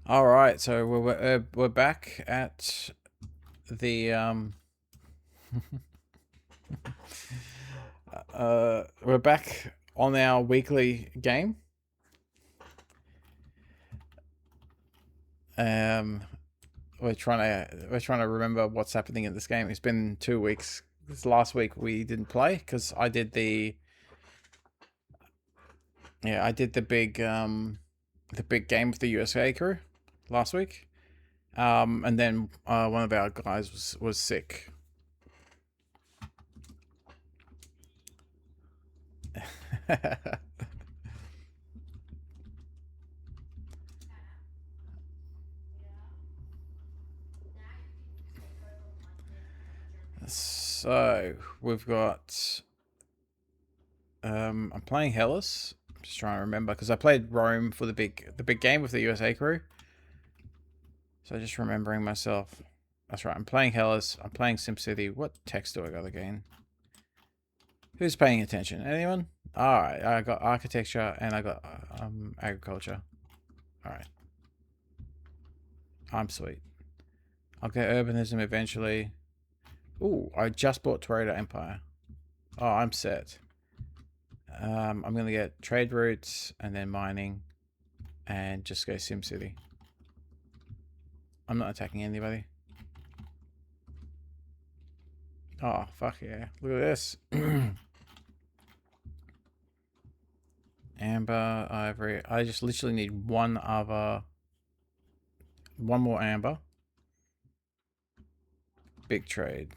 All right, so we're back at the we're back on our weekly game. Um, we're trying to remember what's happening in this game. It's been 2 weeks. This last week we didn't play because I did the big game with the USA crew last week. And then one of our guys was sick. So we've got. I'm playing Hellas. I'm just trying to remember because I played Rome for the big game with the USA crew. So just remembering myself. That's right. I'm playing Hellas. I'm playing SimCity. What text do I got again? Who's paying attention? Anyone? All right. I got architecture and I got agriculture. All right. I'm sweet. I'll get urbanism eventually. Ooh, I just bought Toyota Empire. Oh, I'm set. I'm gonna get trade routes and then mining, and just go SimCity. I'm not attacking anybody. Oh, fuck yeah. Look at this. Amber, ivory. I just literally need one more amber. Big trade.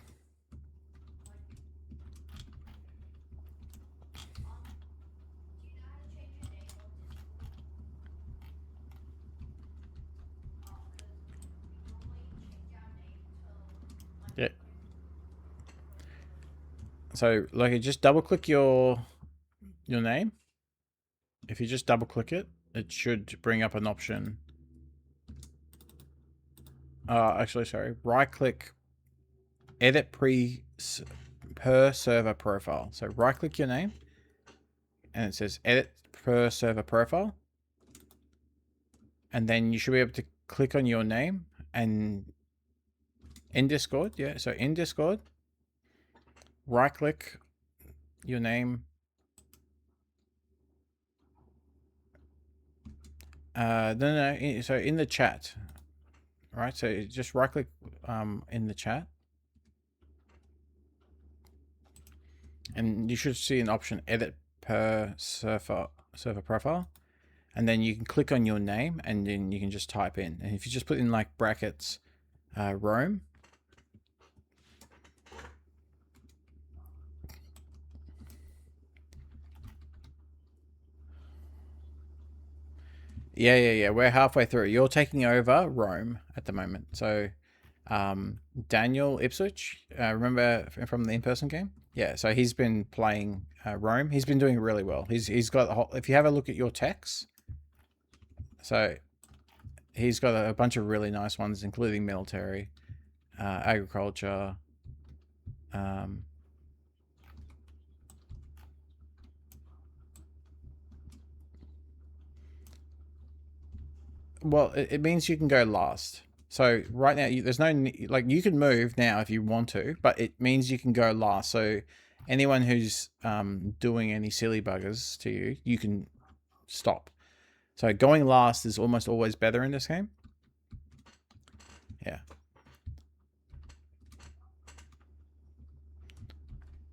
Yeah. So, like, just double click your name. If you just double click it, it should bring up an option. Actually, sorry. Right click, edit per server profile. So right click your name, and it says edit per server profile, and then you should be able to click on your name and in Discord. Yeah, so in Discord, right click your name. No. So in the chat, right? So just right click in the chat, and you should see an option edit per server profile, and then you can click on your name, and then you can just type in. And if you just put in like brackets, Rome. Yeah. We're halfway through. You're taking over Rome at the moment. So, Daniel Ipswich, remember from the in-person game? Yeah. So he's been playing Rome. He's been doing really well. He's got a whole, if you have a look at your techs, so he's got a bunch of really nice ones, including military, agriculture. Um, well, it means you can go last. So right now, there's no like you can move now if you want to, but it means you can go last. So anyone who's doing any silly buggers to you, you can stop. So going last is almost always better in this game. Yeah.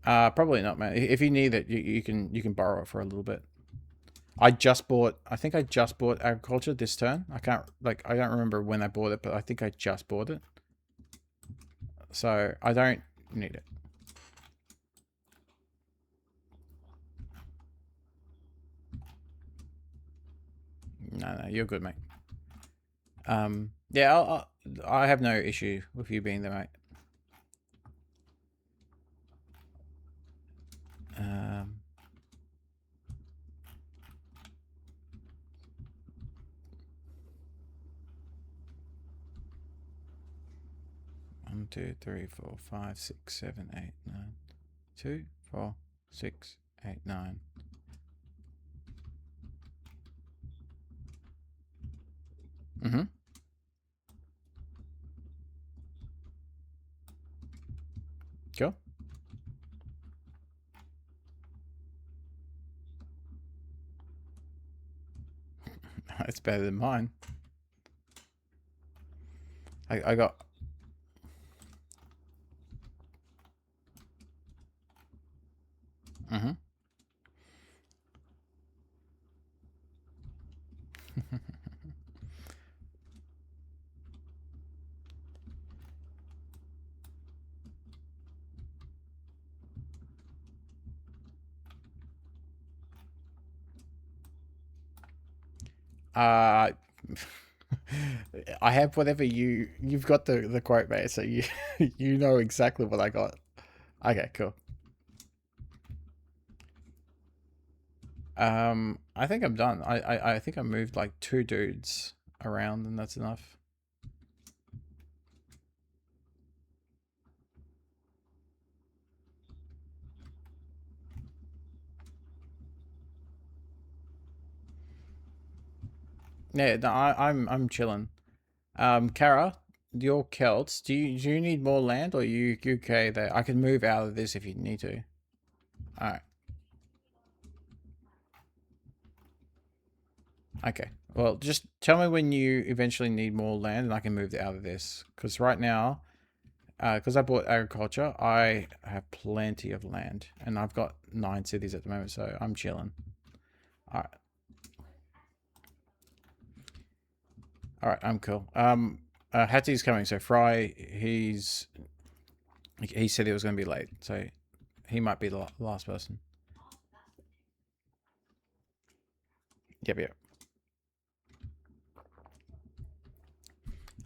Probably not, man. If you need it, you can borrow it for a little bit. I think I just bought agriculture this turn. I don't remember when I bought it, but I think I just bought it. So I don't need it. No, you're good, mate. Yeah, I have no issue with you being there, mate. Um, 1, 2, 3, 4, 5, 6, 7, 8, 9. 2, 4, 6, 8, 9. Mm-hmm. It's better than mine. I got... Mm-hmm. Uh, I have whatever you've got the quote, mate. So you you know exactly what I got. Okay, cool. I think I'm done. I think I moved like 2 dudes around, and that's enough. Yeah, no, I'm chilling. Kara, your Celts, do you need more land, or you okay there? I can move out of this if you need to. All right. Okay. Well, just tell me when you eventually need more land, and I can move out of this. Because right now, because I bought agriculture, I have plenty of land, and I've got 9 cities at the moment, so I'm chilling. All right. All right. I'm cool. Hattie's coming. So Fry, he said he was going to be late, so he might be the last person. Yep. Yep.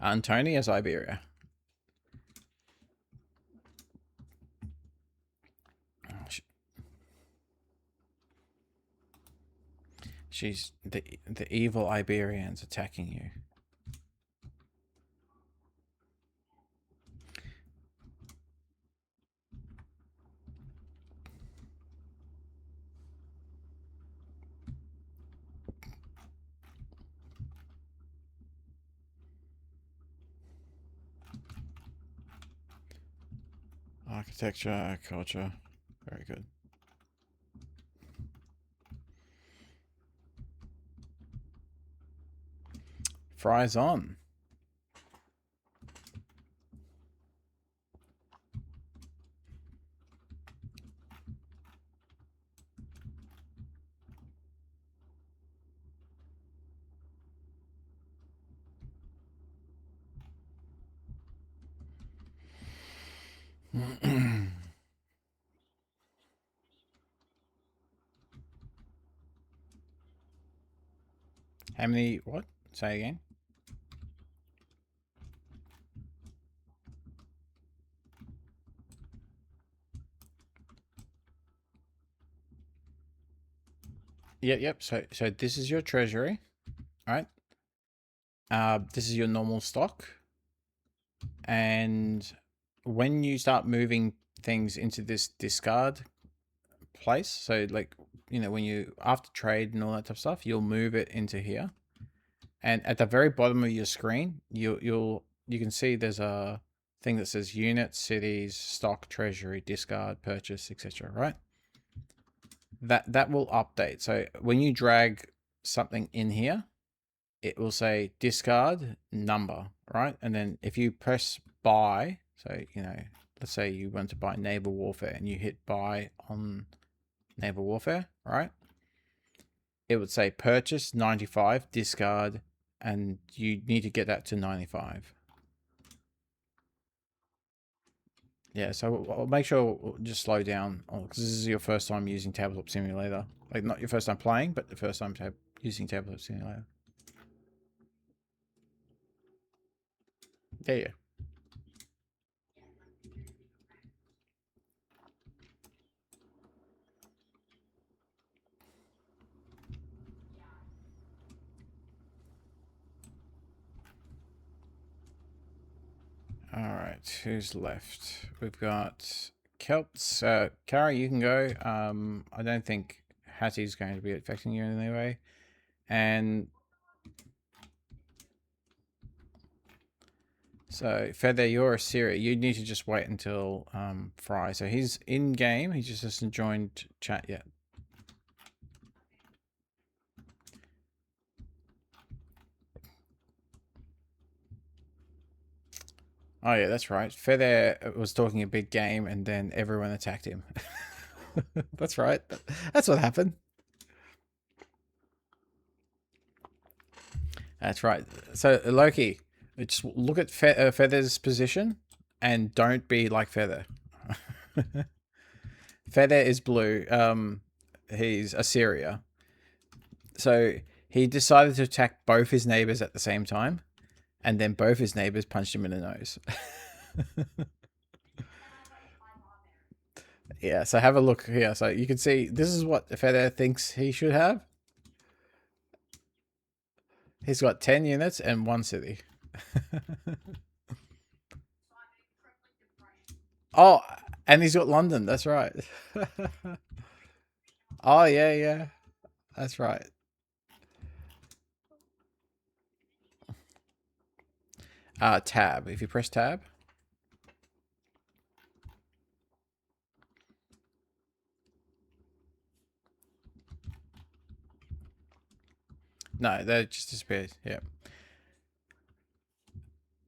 Antonia, Iberia. She's the evil Iberians attacking you. Architecture, agriculture. Very good. Fries on. How many? What? Say again. Yep. So this is your treasury. All right. This is your normal stock, and when you start moving things into this discard place, so like when you after trade and all that type of stuff, you'll move it into here. And at the very bottom of your screen, you can see there's a thing that says units, cities, stock, treasury, discard, purchase, etc. Right? That will update. So when you drag something in here, it will say discard number, right? And then if you press buy, so let's say you want to buy naval warfare and you hit buy on naval warfare, right? It would say purchase 95, discard, and you need to get that to 95. Yeah, so I'll make sure we'll just slow down because this is your first time using Tabletop Simulator. Like, not your first time playing, but the first time using Tabletop Simulator. Yeah. All right, who's left? We've got Celts. Kara, you can go. I don't think Hattie's going to be affecting you in any way. And so, Feather, you're Assyria. You need to just wait until Fry. So he's in game. He just hasn't joined chat yet. Oh yeah, that's right. Feather was talking a big game, and then everyone attacked him. That's right. That's what happened. That's right. So Loki, just look at Feather's position, and don't be like Feather. Feather is blue. He's Assyria. So he decided to attack both his neighbors at the same time, and then both his neighbors punched him in the nose. Yeah, so have a look here. So you can see this is what Feather thinks he should have. He's got 10 units and one city. Oh, and he's got London. That's right. Oh, yeah, yeah. That's right. Tab. If you press tab. No, that just disappeared. Yeah.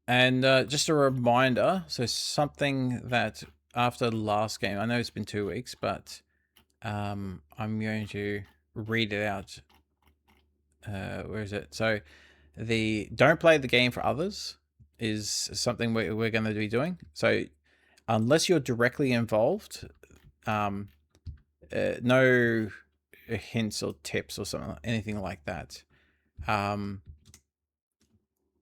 And just a reminder, so something that after the last game, I know it's been 2 weeks, but I'm going to read it out. Where is it? So the don't play the game for others is something we're going to be doing. So unless you're directly involved, no hints or tips or something, anything like that.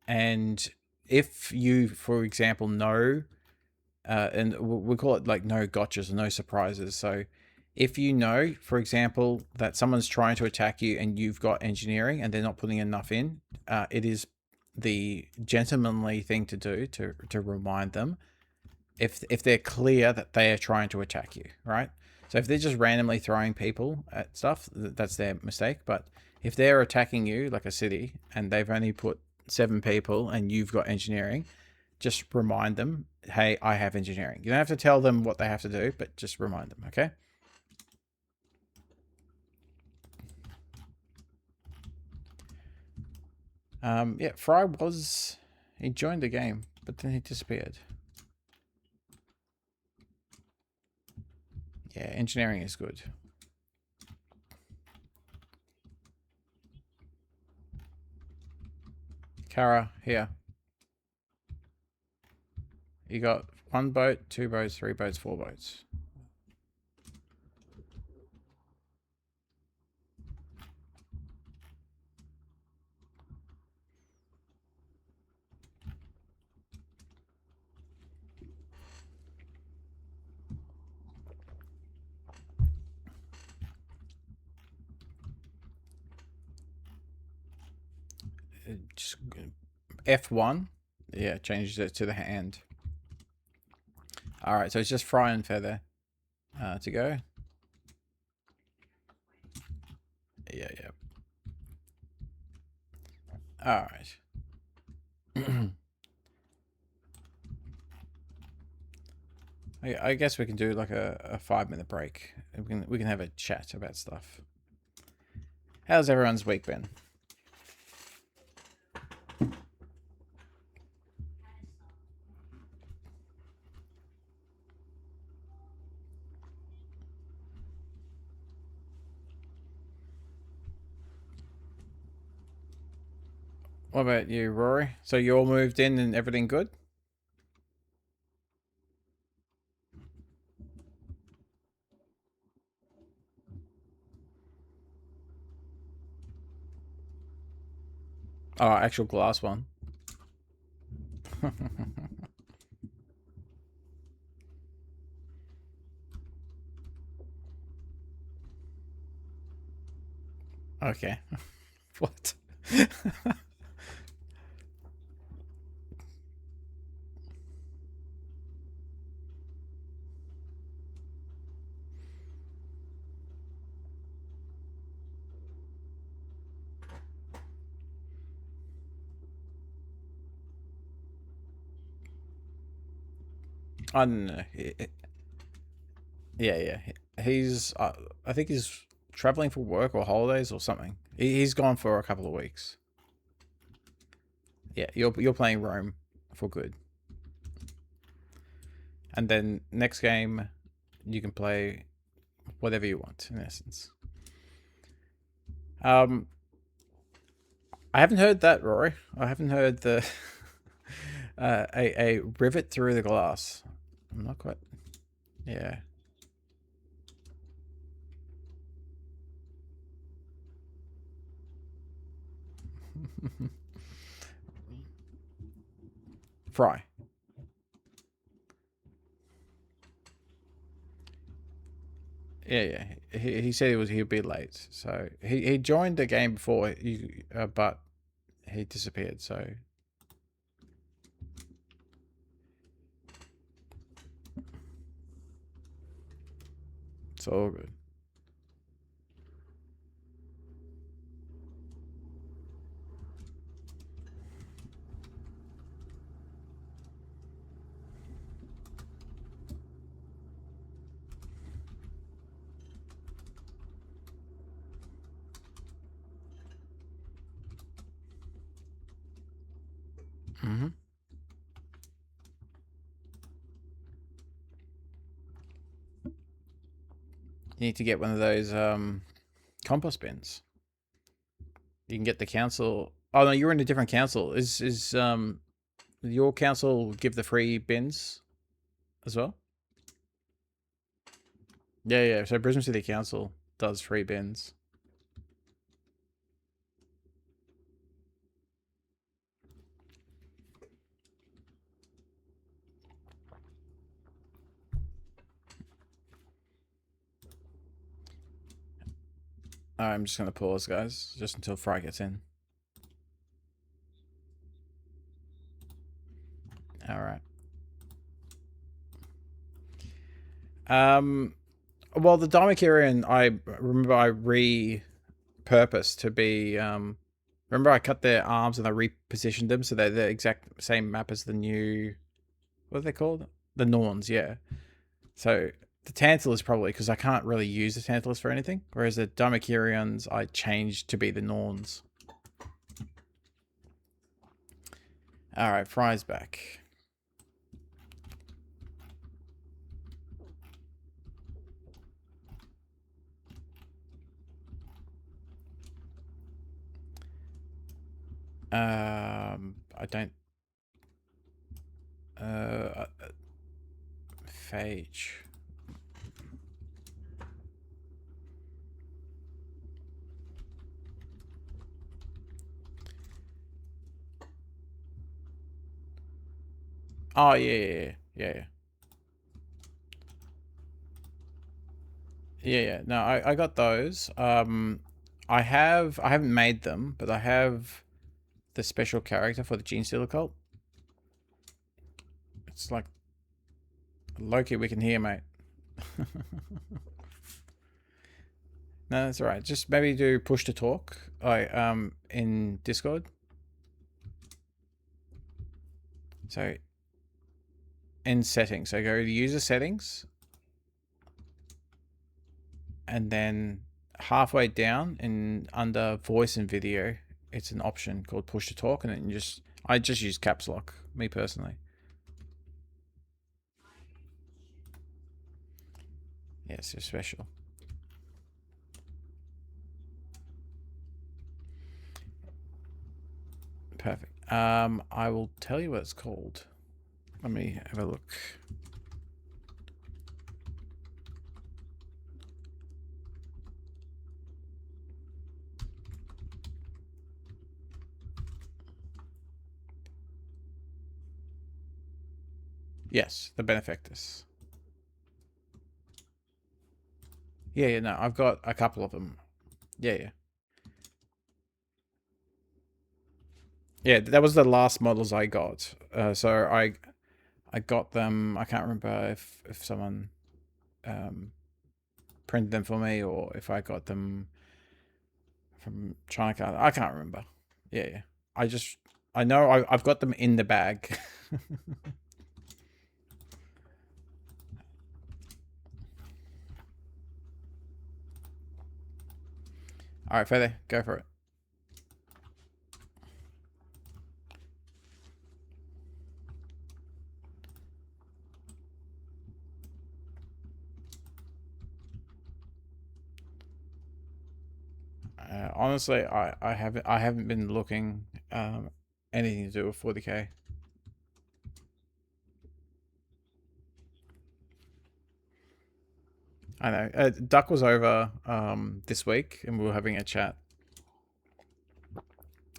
And if you, for example, know, and we call it like no gotchas or no surprises. So if you know, for example, that someone's trying to attack you and you've got engineering and they're not putting enough in, it is the gentlemanly thing to do to remind them if they're clear that they are trying to attack you, right? So if they're just randomly throwing people at stuff, that's their mistake. But if they're attacking you like a city and they've only put 7 people and you've got engineering, just remind them, hey, I have engineering. You don't have to tell them what they have to do, but just remind them, okay? Yeah, Fry he joined the game, but then he disappeared. Yeah, engineering is good. Kara, here. You got 1 boat, 2 boats, 3 boats, 4 boats. Just F1. Yeah, changes it to the hand. All right, so it's just Fry and Feather to go. Yeah, yeah. All right. I guess we can do like a 5-minute break. We can have a chat about stuff. How's everyone's week been? What about you, Rory? So you all moved in and everything good? Oh, actual glass one. Okay. What? I don't know. Yeah, yeah. He's. I think he's traveling for work or holidays or something. He's gone for a couple of weeks. Yeah, you're playing Rome for good. And then next game, you can play whatever you want, in essence. I haven't heard that, Rory. I haven't heard the a rivet through the glass. I'm not quite. Yeah. Fry. Yeah, yeah. He said he'd be late, so he joined the game before you, but he disappeared. So it's all good. Mm-hmm. You need to get one of those compost bins. You can get the council. Oh no, you're in a different council. Is your council give the free bins as well? Yeah, yeah. So Brisbane City Council does free bins. I'm just gonna pause, guys, just until Fry gets in. All right. Well, the Dharmakirian, I remember I repurposed to be. Remember I cut their arms and I repositioned them so they're the exact same map as the new. What are they called? The Norns, yeah. So the Tantalus probably because I can't really use the Tantalus for anything, whereas the Dharmakirians I changed to be the Norns. All right, Fry's back. I don't. Uh, Phage. Oh yeah. Yeah. No, I got those. I haven't made them, but I have the special character for the Gene Stealer cult. It's like Loki. We can hear, mate. No, that's all right. Just maybe do push to talk. In Discord. So in settings, so go to user settings, and then halfway down in under voice and video, it's an option called push to talk, and then I just use caps lock, me personally. Yes, it's special. Perfect. I will tell you what it's called. Let me have a look. Yes, the Benefactors. Yeah, no, I've got a couple of them. Yeah. Yeah, that was the last models I got. So I got them. I can't remember if someone printed them for me or if I got them from China. I can't remember. Yeah. I know I've got them in the bag. All right, Feather, go for it. Honestly, I haven't been looking anything to do with 40k. I know. Duck was over this week, and we were having a chat,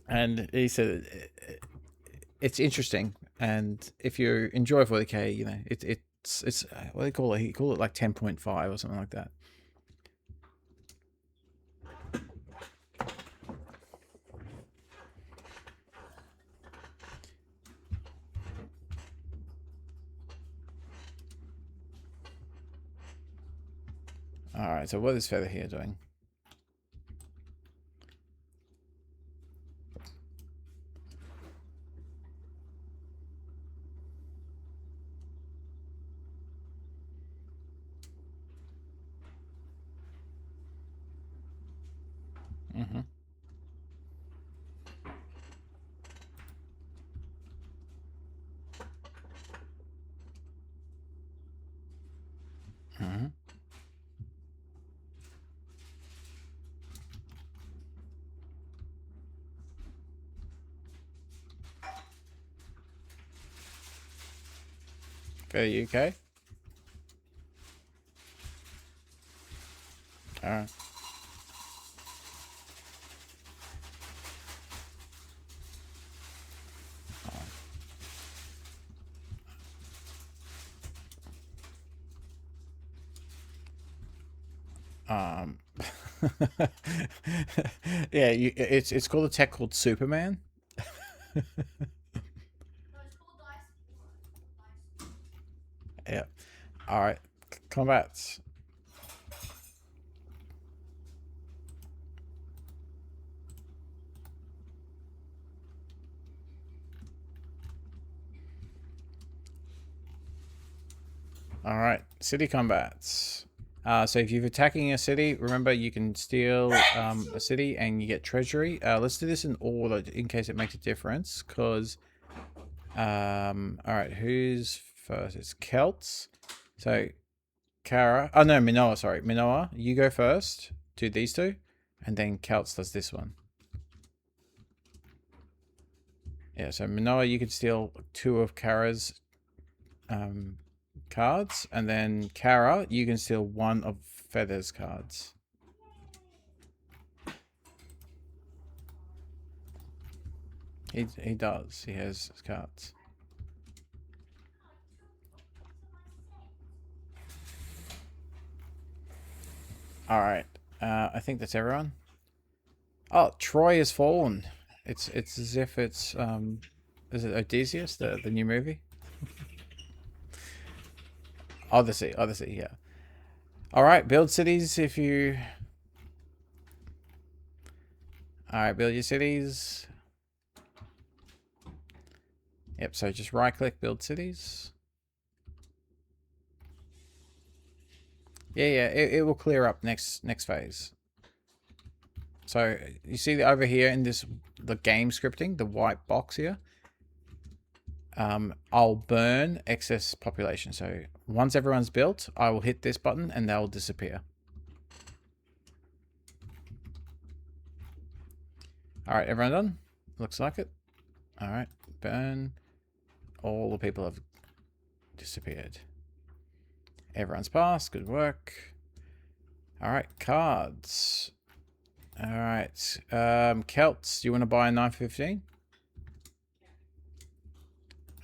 and he said it's interesting, and if you enjoy 40k, you know it's what do you call it? He called it like 10.5 or something like that. All right. So what is Feather here doing? Mm-hmm. Mm-hmm. Feather UK. All right. Um, yeah, it's called a tech called Superman. Yeah. All right. Combats. All right. City combats. So if you're attacking a city, remember you can steal a city and you get treasury. Let's do this in order in case it makes a difference. Cause all right, who's first? It's Celts. So Kara. Oh no, Minoa. Sorry, Minoa. You go first. Do these two, and then Celts does this one. Yeah. So Minoa, you could steal 2 of Kara's cards, and then Kara, you can steal 1 of Feather's cards. He does. He has cards. All right. I think that's everyone. Oh, Troy has fallen. It's as if it's is it Odysseus, the new movie? Odyssey, Odyssey, yeah. All right, build cities if you. All right, build your cities. Yep. So just right click, build cities. Yeah, it will clear up next phase. So you see over here in the game scripting, the white box here. I'll burn excess population. So once everyone's built, I will hit this button and they'll disappear. All right, everyone done? Looks like it. All right, burn. All the people have disappeared. Everyone's passed. Good work. All right, cards. All right, Celts. Do you want to buy a 915?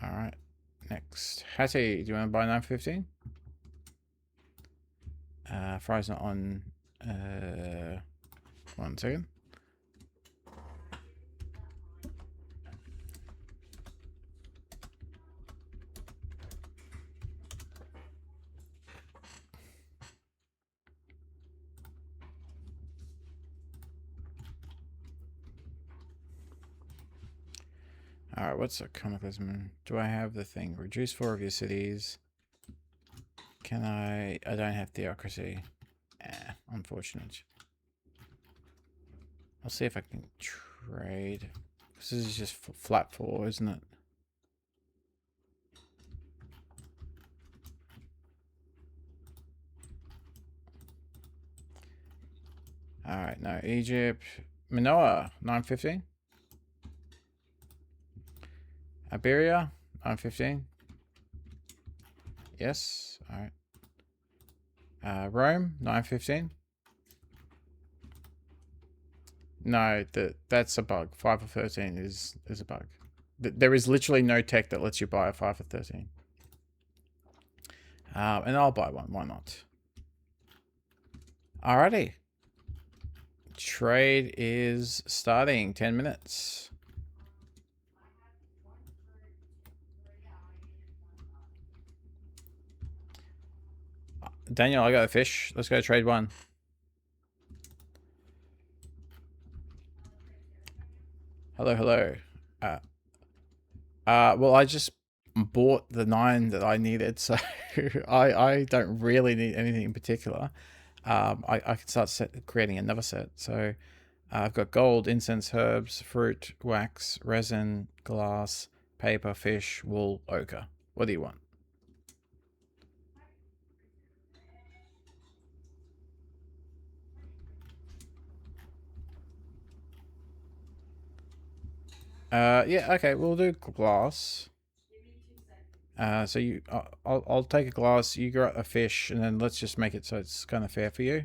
All right. Next, Hattie. Do you want to buy 915? Fry's not on. 1 second. Alright, what's a comicalism? Do I have the thing? Reduce 4 of your cities. Can I don't have theocracy. Unfortunate. I'll see if I can trade. This is just flat 4, isn't it? Alright, no. Egypt. Manoa, 915. Iberia, 915. Yes. Alright. Rome, 915. No, that's a bug. 5 of 13 is a bug. There is literally no tech that lets you buy a 5 of 13. And I'll buy one. Why not? Alrighty. Trade is starting. 10 minutes. Daniel, I got a fish. Let's go trade one. Hello, hello. Well, I just bought the 9 that I needed, so I don't really need anything in particular. I can start creating another set. So I've got gold, incense, herbs, fruit, wax, resin, glass, paper, fish, wool, ochre. What do you want? Yeah, okay, we'll do glass. So I'll take a glass, you got a fish, and then let's just make it so it's kind of fair for you.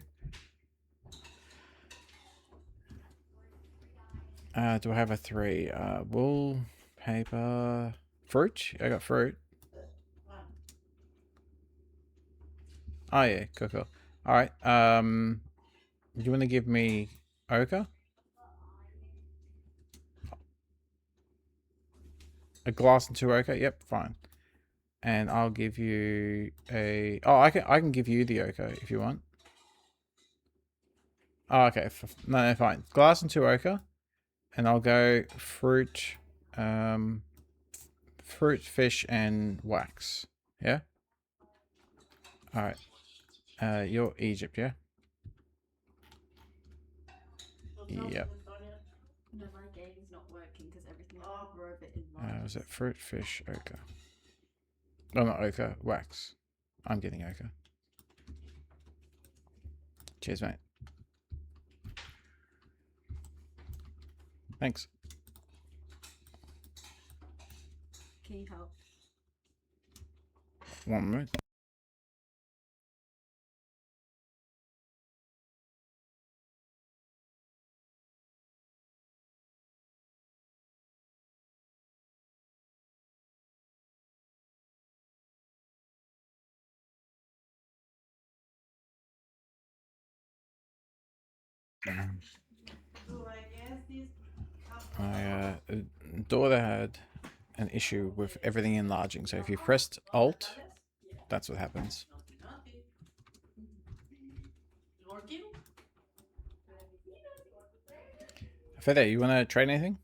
Do I have a 3? Wool, paper, fruit. I got fruit. Oh yeah, cool. All right. You want to give me ochre? A glass and 2 ochre. Yep, fine. And I'll give you a. Oh, I can give you the ochre if you want. Oh, okay. No, fine. Glass and 2 ochre, and I'll go fruit, fruit, fish, and wax. Yeah. All right. You're Egypt, yeah. Yep. No, my game's not working because everything I wrote it in Was it fruit, fish, ochre? Oh, not ochre, wax. I'm getting ochre. Cheers, mate. Thanks. Can you help? 1 minute. My daughter had an issue with everything enlarging. So if you pressed Alt, that's what happens. Fede, you want to trade anything?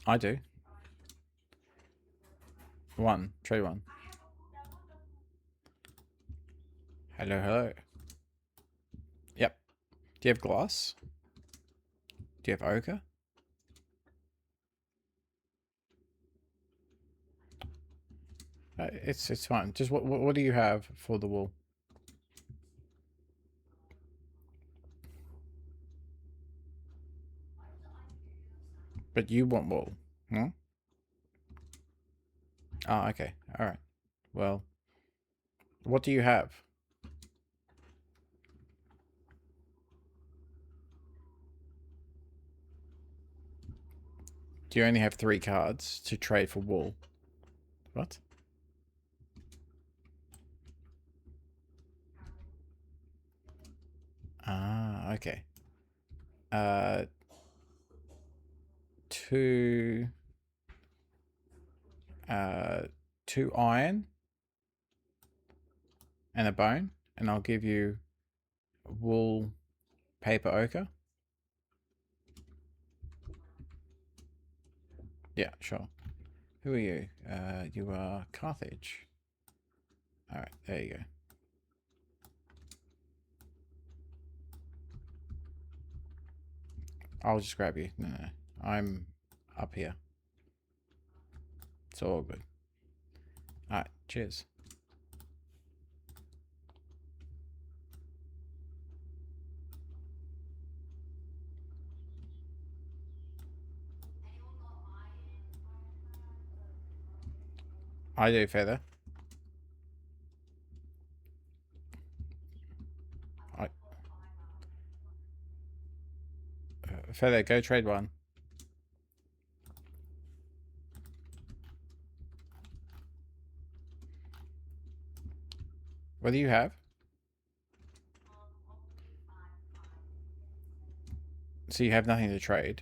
I do. 1. Trade 1. Hello, hello. Yep. Do you have glass? Do you have ochre? It's fine. Just what do you have for the wool? But you want wool, huh? Oh, okay. All right. Well, what do you have? Do you only have 3 cards to trade for wool? What? Ah, okay. 2 2 iron and a bone, and I'll give you wool, paper, ochre. Yeah, sure. Who are you? You are Carthage. All right, there you go. I'll just grab you. No, I'm up here. It's all good. All right, cheers. I do, Feather. I, Feather, go trade one. What do you have? So you have nothing to trade.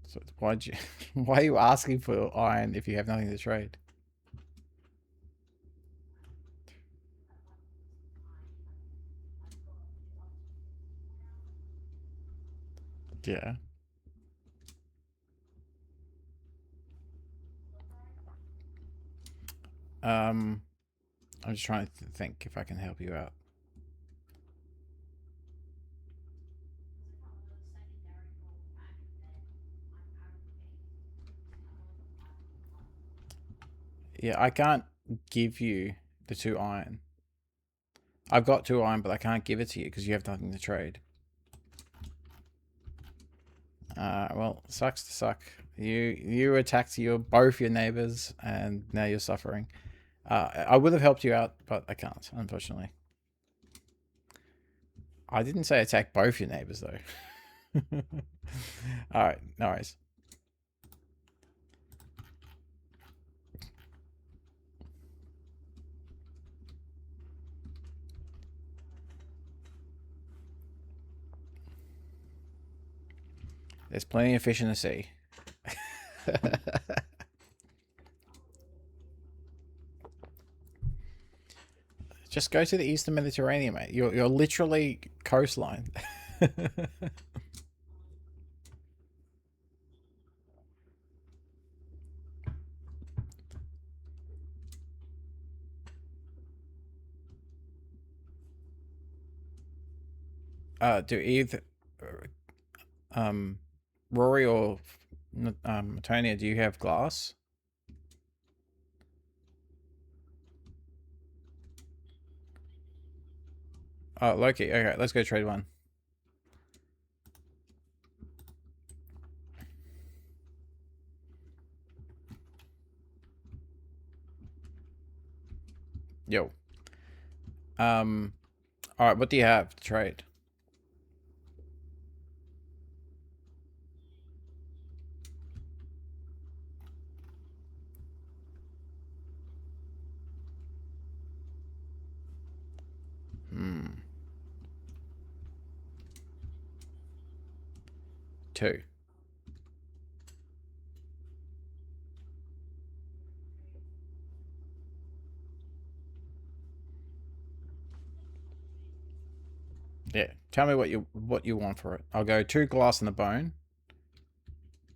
So why'd you? Why are you asking for iron if you have nothing to trade? Yeah. I'm just trying to think if I can help you out. Yeah, I can't give you the 2 iron. I've got 2 iron, but I can't give it to you because you have nothing to trade. Well, sucks to suck. You attacked both your neighbors, and now you're suffering. I would have helped you out, but I can't, unfortunately. I didn't say attack both your neighbors, though. Alright, no worries. There's plenty of fish in the sea. Just go to the Eastern Mediterranean, mate. You're literally coastline. Do either um Rory or Tonya, do you have glass? Oh, Loki. Okay, let's go trade one. Yo. All right. What do you have to trade? Hmm. 2. Yeah. Tell me what you want for it. I'll go 2 glass and a bone.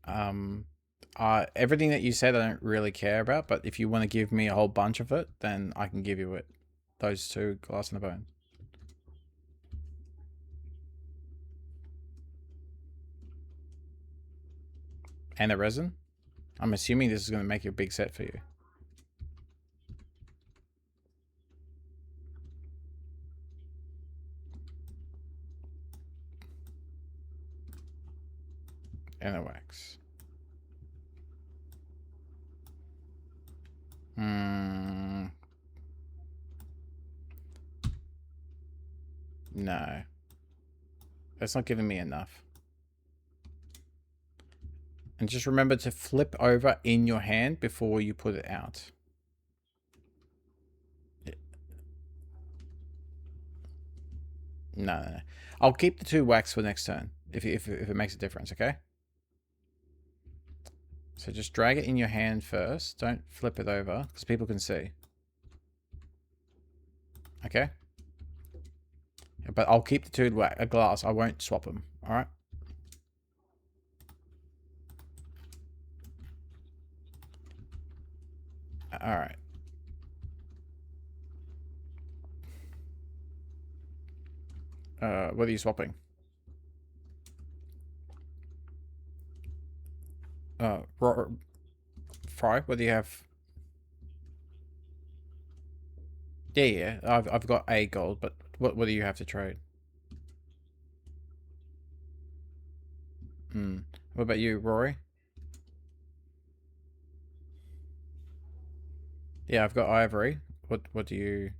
Um. Everything that you said, I don't really care about. But if you want to give me a whole bunch of it, then I can give you it. Those 2 glass and a bone. And a resin. I'm assuming this is going to make a big set for you. And a wax. Hmm. No. That's not giving me enough. And just remember to flip over in your hand before you put it out. No. I'll keep the 2 wax for next turn if it makes a difference, okay? So just drag it in your hand first. Don't flip it over because people can see. Okay? But I'll keep the 2 glass. I won't swap them. All right? All right. What are you swapping? Fry. What do you have? Yeah. I've got a gold, but what do you have to trade? Hmm. What about you, Rory? Yeah, I've got ivory. What do you?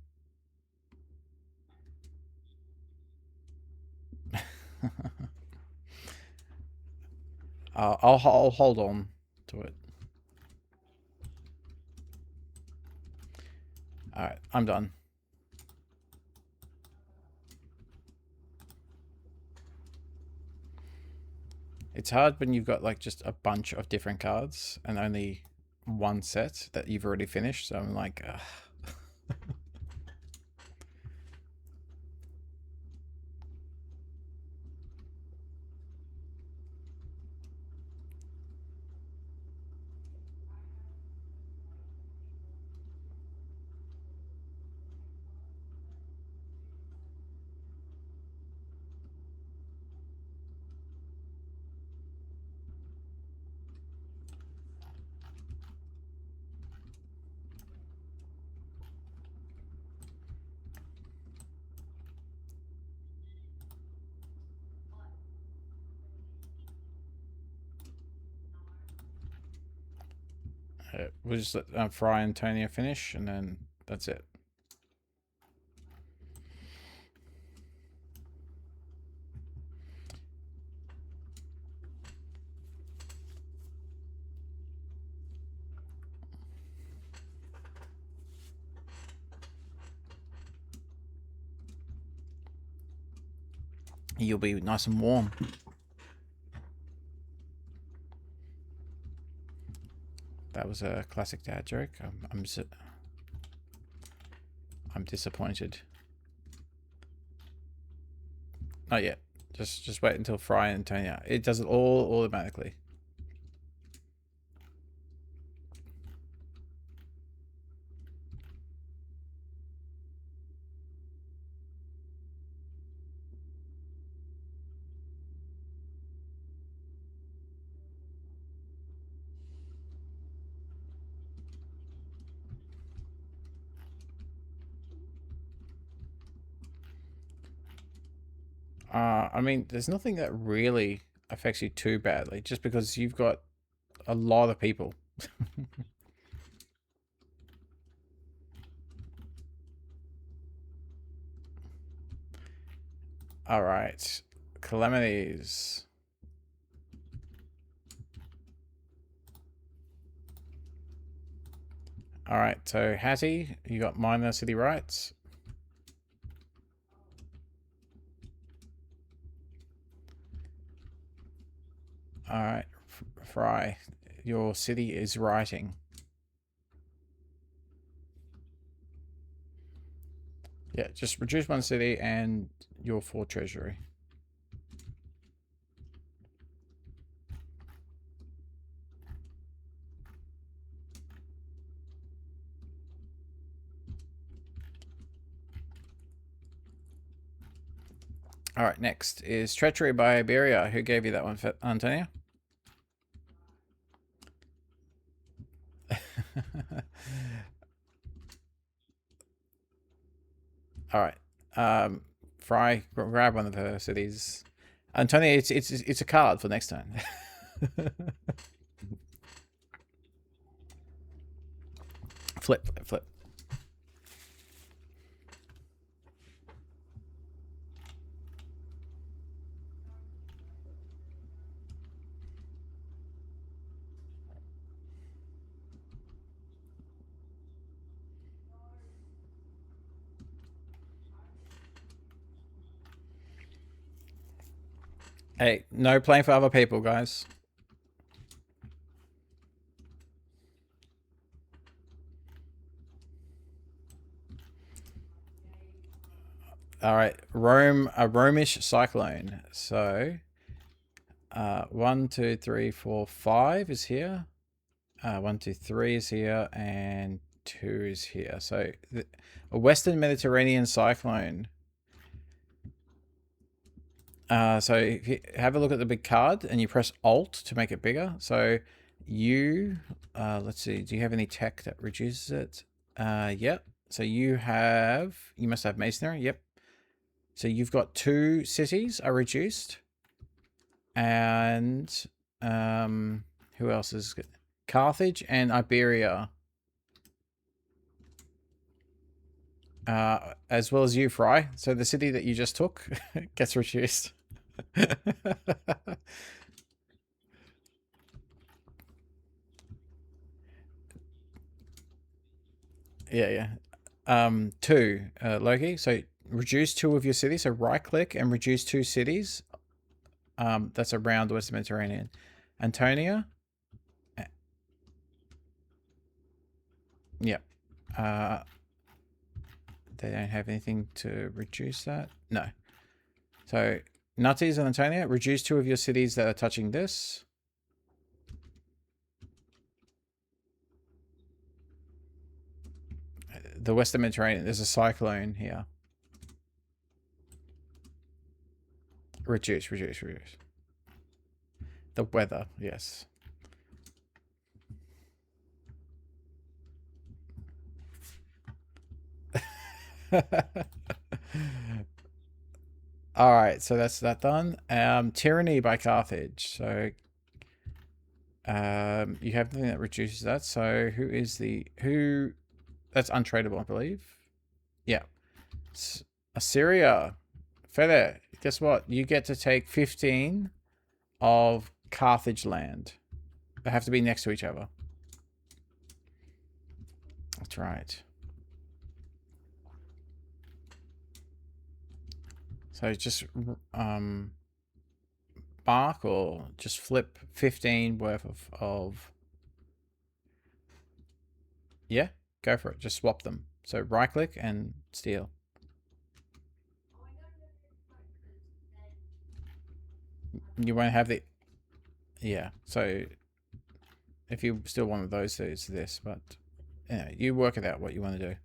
I'll hold on to it. All right, I'm done. It's hard when you've got like just a bunch of different cards and only one set that you've already finished. So I'm like, we'll just let Fry and Tonya finish, and then that's it. You'll be nice and warm. That was a classic dad joke. I'm disappointed. Not yet. Just wait until Fry and Tonya. It does it all automatically. I mean, there's nothing that really affects you too badly, just because you've got a lot of people. All right, calamities. All right, so Hattie, you got minor city rights. All right, Fry, your city is writing. Yeah, just reduce one city and your 4 treasury. All right, next is treachery by Iberia. Who gave you that one, Antonio? All right. Fry, grab one of her cities. Antonio, it's a card for next time. Flip. Hey, no playing for other people, guys. All right, Rome, a Romish cyclone. So, 1, 2, 3, 4, 5 is here. 1, 2, 3 is here, and 2 is here. So, a Western Mediterranean cyclone. So if you have a look at the big card and you press Alt to make it bigger. So let's see, do you have any tech that reduces it? Yep. So you must have masonry. Yep. So you've got 2 cities are reduced. And who else is good? Carthage and Iberia. as well as you, Fry. So the city that you just took gets reduced. Yeah. Two, Loki. So reduce two of your cities. So right click and reduce two cities. That's around the Western Mediterranean. Antonia. Yep. They don't have anything to reduce that. No. So Nutties and Antonia, reduce two of your cities that are touching this. The Western Mediterranean, there's a cyclone here. Reduce. The weather, yes. All right, so that's that done. Tyranny by Carthage. So you have nothing that reduces that. So who? That's untradeable, I believe. Yeah. Assyria. Feather. Guess what? You get to take 15 of Carthage land. They have to be next to each other. That's right. So just mark or just flip 15 worth of yeah, go for it. Just swap them. So right click and steal. You won't have the yeah. So if you still want those, so it's this, but yeah, you work it out what you want to do.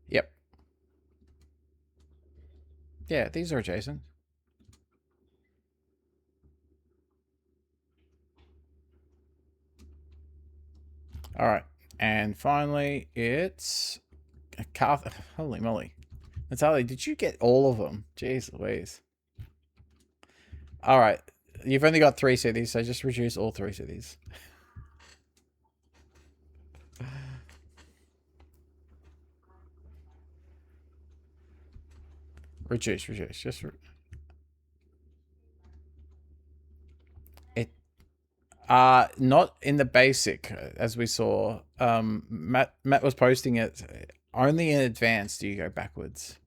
Yep. Yeah, these are adjacent. All right, and finally it's a Carth. Holy moly, Natalie, did you get all of them? Jeez Louise. All right, you've only got 3 cities, so just reduce all 3 cities. Reduce. Just it. Not in the basic, as we saw. Matt was posting it. Only in advanced do you go backwards.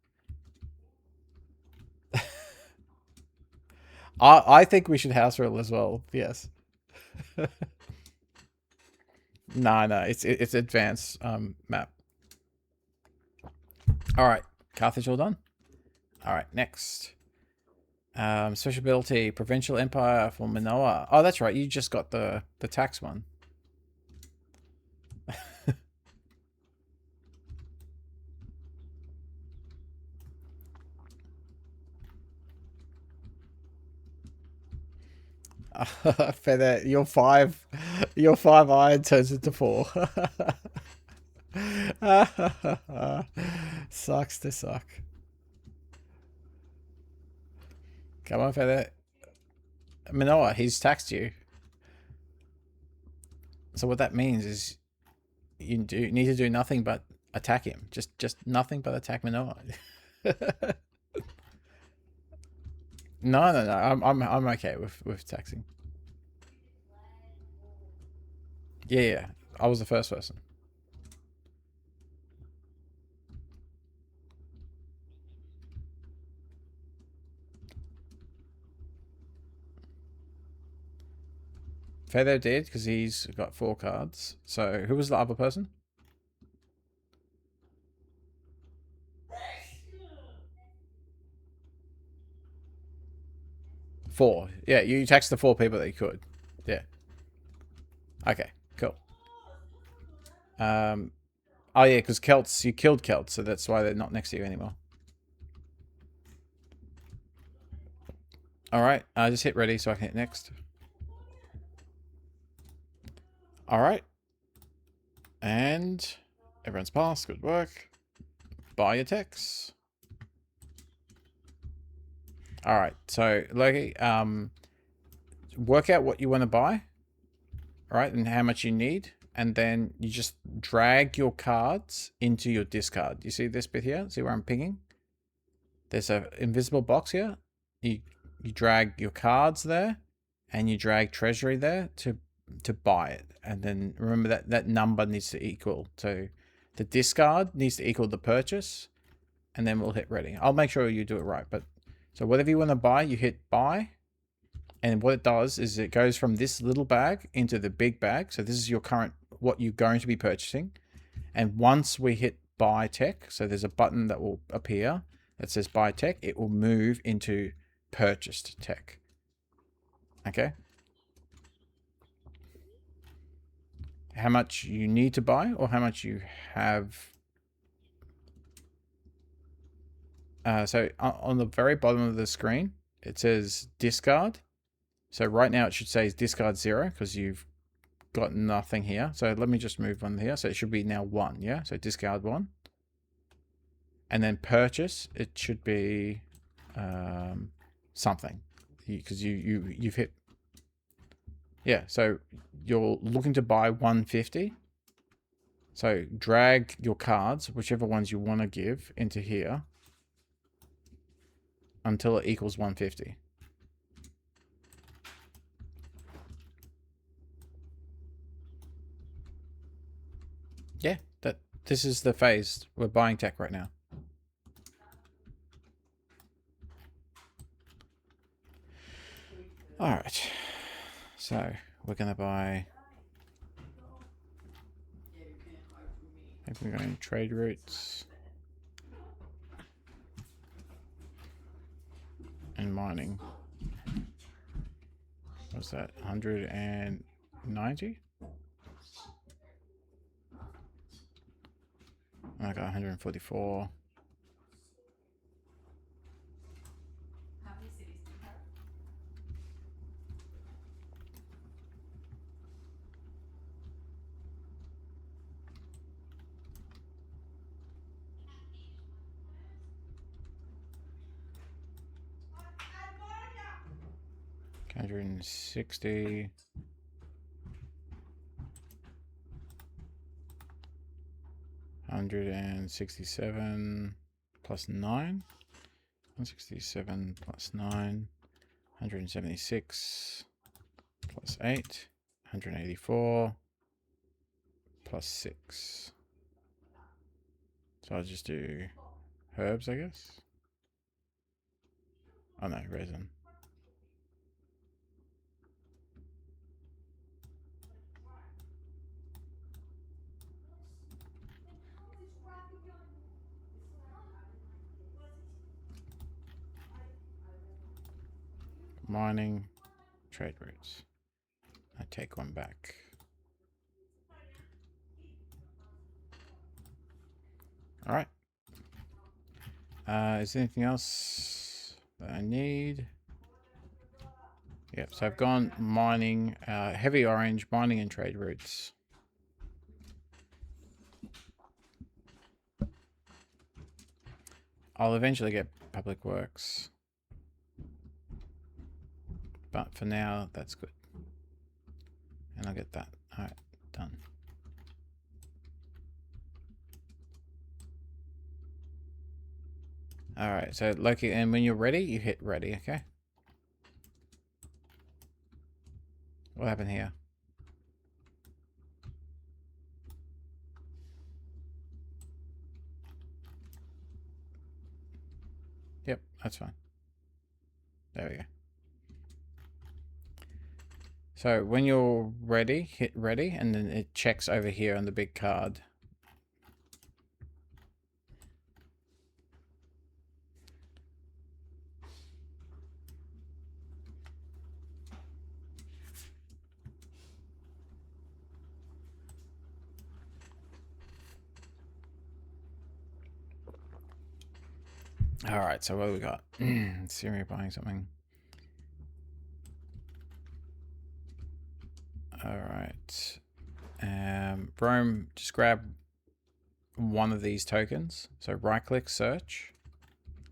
I think we should house rule as well. Yes. No, it's advanced map. All right, Carthage all done. All right, next. Special ability, Provincial Empire for Minoa. Oh, that's right. You just got the tax one. Feather, your 5 iron turns into 4. Sucks to suck. Come on, Feather. Manoa, he's taxed you. So what that means is you need to do nothing but attack him. Just nothing but attack Manoa. No. I'm okay with taxing. Yeah. I was the first person. Feather did because he's got 4 cards. So who was the other person? Four. Yeah, you taxed the 4 people that you could. Yeah. Okay, cool. Oh yeah, because Celts, you killed Celts, so that's why they're not next to you anymore. Alright, just hit ready so I can hit next. Alright. And everyone's passed, good work. Buy your techs. Alright, so Loki, work out what you want to buy. Alright, and how much you need. and then you just drag your cards into your discard. You see this bit here? See where I'm pinging? There's an invisible box here. You drag your cards there, and you drag treasury there to buy it. And then remember that number needs to equal to the discard needs to equal the purchase, and then we'll hit ready. I'll make sure you do it right. But so whatever you want to buy, you hit buy. And what it does is it goes from this little bag into the big bag. So this is your current, what you're going to be purchasing. And once we hit buy tech, so there's a button that will appear that says buy tech, it will move into purchased tech. Okay. How much you need to buy or how much you have. So on the very bottom of the screen, it says discard. So right now it should say discard 0 because you've got nothing here. So let me just move on here. So it should be now 1, yeah? So discard 1. And then purchase, it should be something. Because you've hit... Yeah, so you're looking to buy 150. So drag your cards, whichever ones you want to give, into here until it equals 150. Yeah, this is the phase. We're buying tech right now. All right. So we're going to buy... I think we're going to trade routes. And mining. What's that? 190? I got 144. How many cities do you have? Okay, 160. 167 plus 9. 167 plus 9. 176 plus 8. 184 plus 6. So I'll just do herbs, I guess. Oh no, resin. Mining, trade routes. I take one back. All right. Is there anything else that I need? Yep, so I've gone mining, heavy orange, mining and trade routes. I'll eventually get public works. But for now, that's good. And I'll get that. All right, done. All right, so Loki, and when you're ready, you hit ready, okay? What happened here? Yep, that's fine. There we go. So when you're ready, hit ready, and then it checks over here on the big card. All right, so what do we got? Assyria buying something. All right. Rome, just grab one of these tokens. So right-click, search,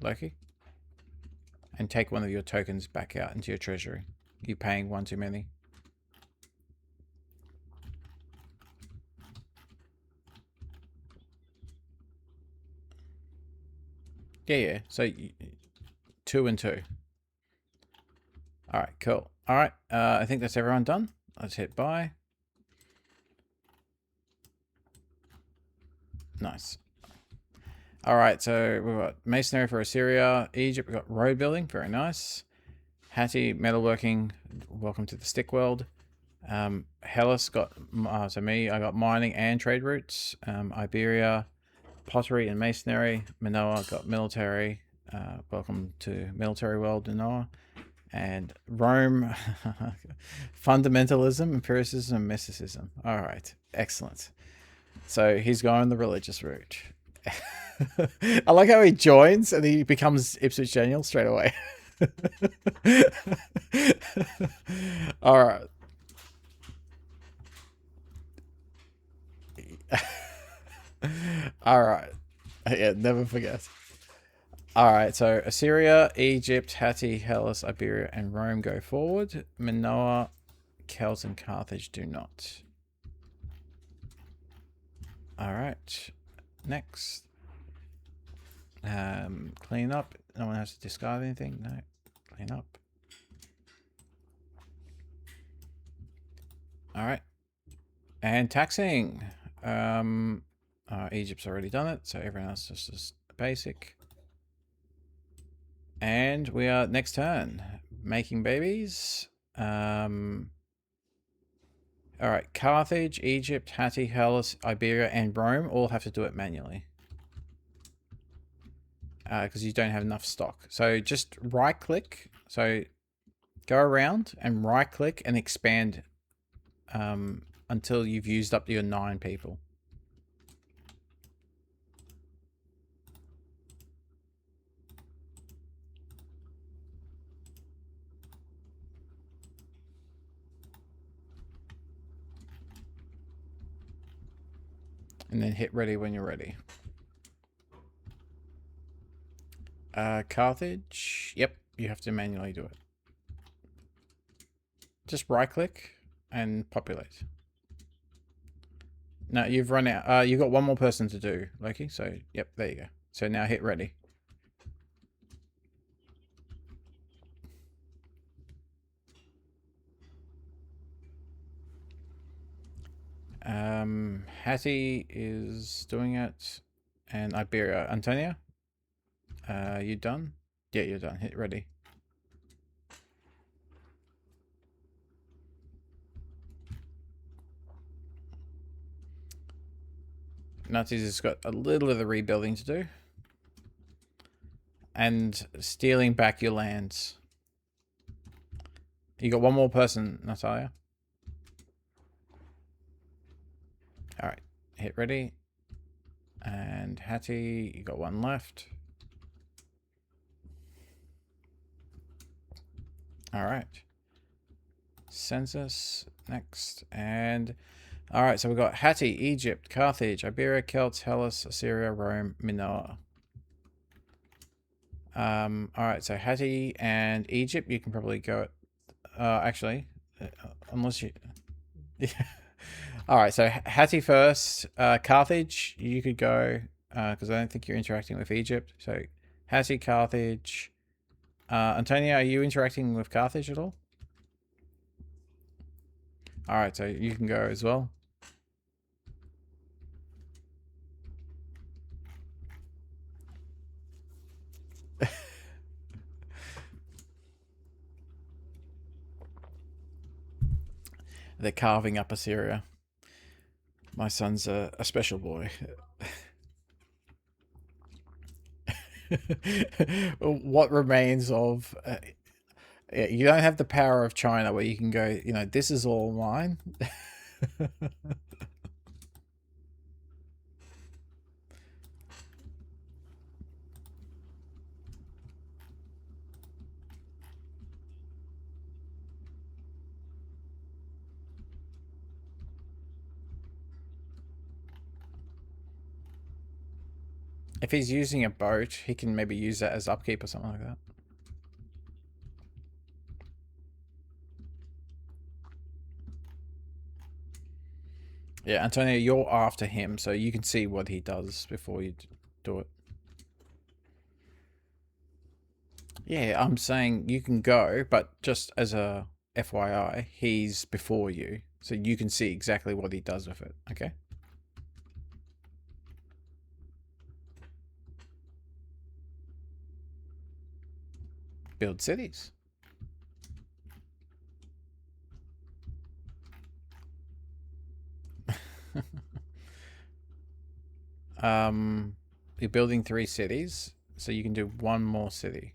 Loki, and take one of your tokens back out into your treasury. You're paying one too many. Yeah. So 2 and 2. All right, cool. All right, I think that's everyone done. Let's hit buy. Nice. All right, so we've got masonry for Assyria. Egypt, we've got road building. Very nice. Hattie, metalworking. Welcome to the stick world. Hellas got, so me, I got mining and trade routes. Iberia, pottery and masonry. Manoa got military. Welcome to military world, Manoa. And Rome, fundamentalism, empiricism, and mysticism. All right, excellent. So he's going the religious route. I like how he joins and he becomes Ipswich Daniel straight away. All right. All right. Yeah, never forget. All right, so Assyria, Egypt, Hatti, Hellas, Iberia, and Rome go forward. Minoa, Celts, and Carthage do not. All right, next. Clean up. No one has to discard anything. No, clean up. All right, and taxing. Egypt's already done it, so everyone else just basic. And we are next turn making babies. All right, Carthage, Egypt, Hatti, Hellas, Iberia, and Rome all have to do it manually because you don't have enough stock. So just right click. So go around and right click and expand until you've used up your 9 people. And then hit ready when you're ready. Carthage. Yep, you have to manually do it. Just right click and populate. No, you've run out. You've got one more person to do, Loki. So, yep, there you go. So now hit ready. Hattie is doing it. And Iberia. Antonia? You done? Yeah, you're done. Hit ready. Nazis has got a little of the rebuilding to do. And stealing back your lands. You got one more person, Natalia. Alright, hit ready. And Hattie, you got one left. Alright. Census, next. And alright, so we've got Hattie, Egypt, Carthage, Iberia, Celts, Hellas, Assyria, Rome, Minoa. Alright, so Hattie and Egypt, you can probably go. Actually, unless you. Alright, so Hattie first. Carthage, you could go because I don't think you're interacting with Egypt. So Hattie, Carthage. Antonia, are you interacting with Carthage at all? Alright, so you can go as well. They're carving up Assyria. My son's a special boy. What remains of... yeah, you don't have the power of China where you can go, you know, this is all mine. If he's using a boat, he can maybe use that as upkeep or something like that. Yeah, Antonio, you're after him, so you can see what he does before you do it. Yeah, I'm saying you can go, but just as a FYI, he's before you, so you can see exactly what he does with it. Okay. Build cities. You're building 3 cities, so you can do one more city.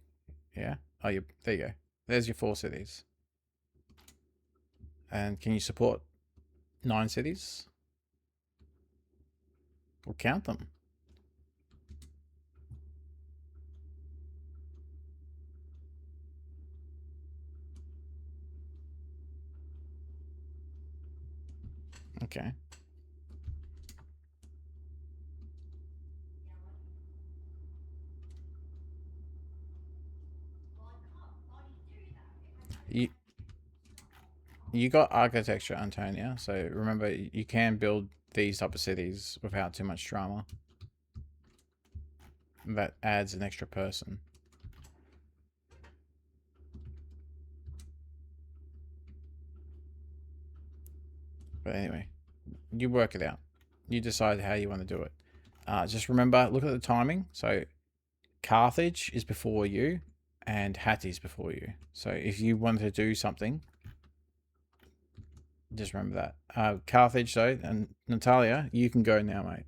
Yeah. Oh, you there you go. There's your 4 cities. And can you support 9 cities? We'll count them. Okay. You you got architecture, Antonia. So remember, you can build these type of cities without too much drama. That adds an extra person. But anyway, you work it out. You decide how you want to do it. Just remember, look at the timing. So Carthage is before you, and Hatti's before you. So if you wanted to do something, just remember that. Carthage, though, and Natalia, you can go now, mate.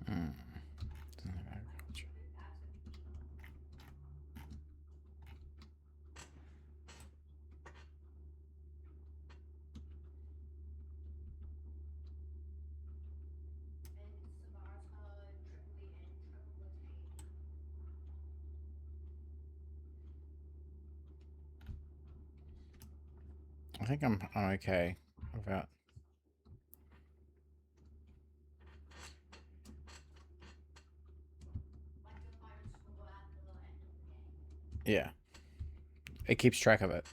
Hmm. I think I'm okay without. Yeah, it keeps track of it.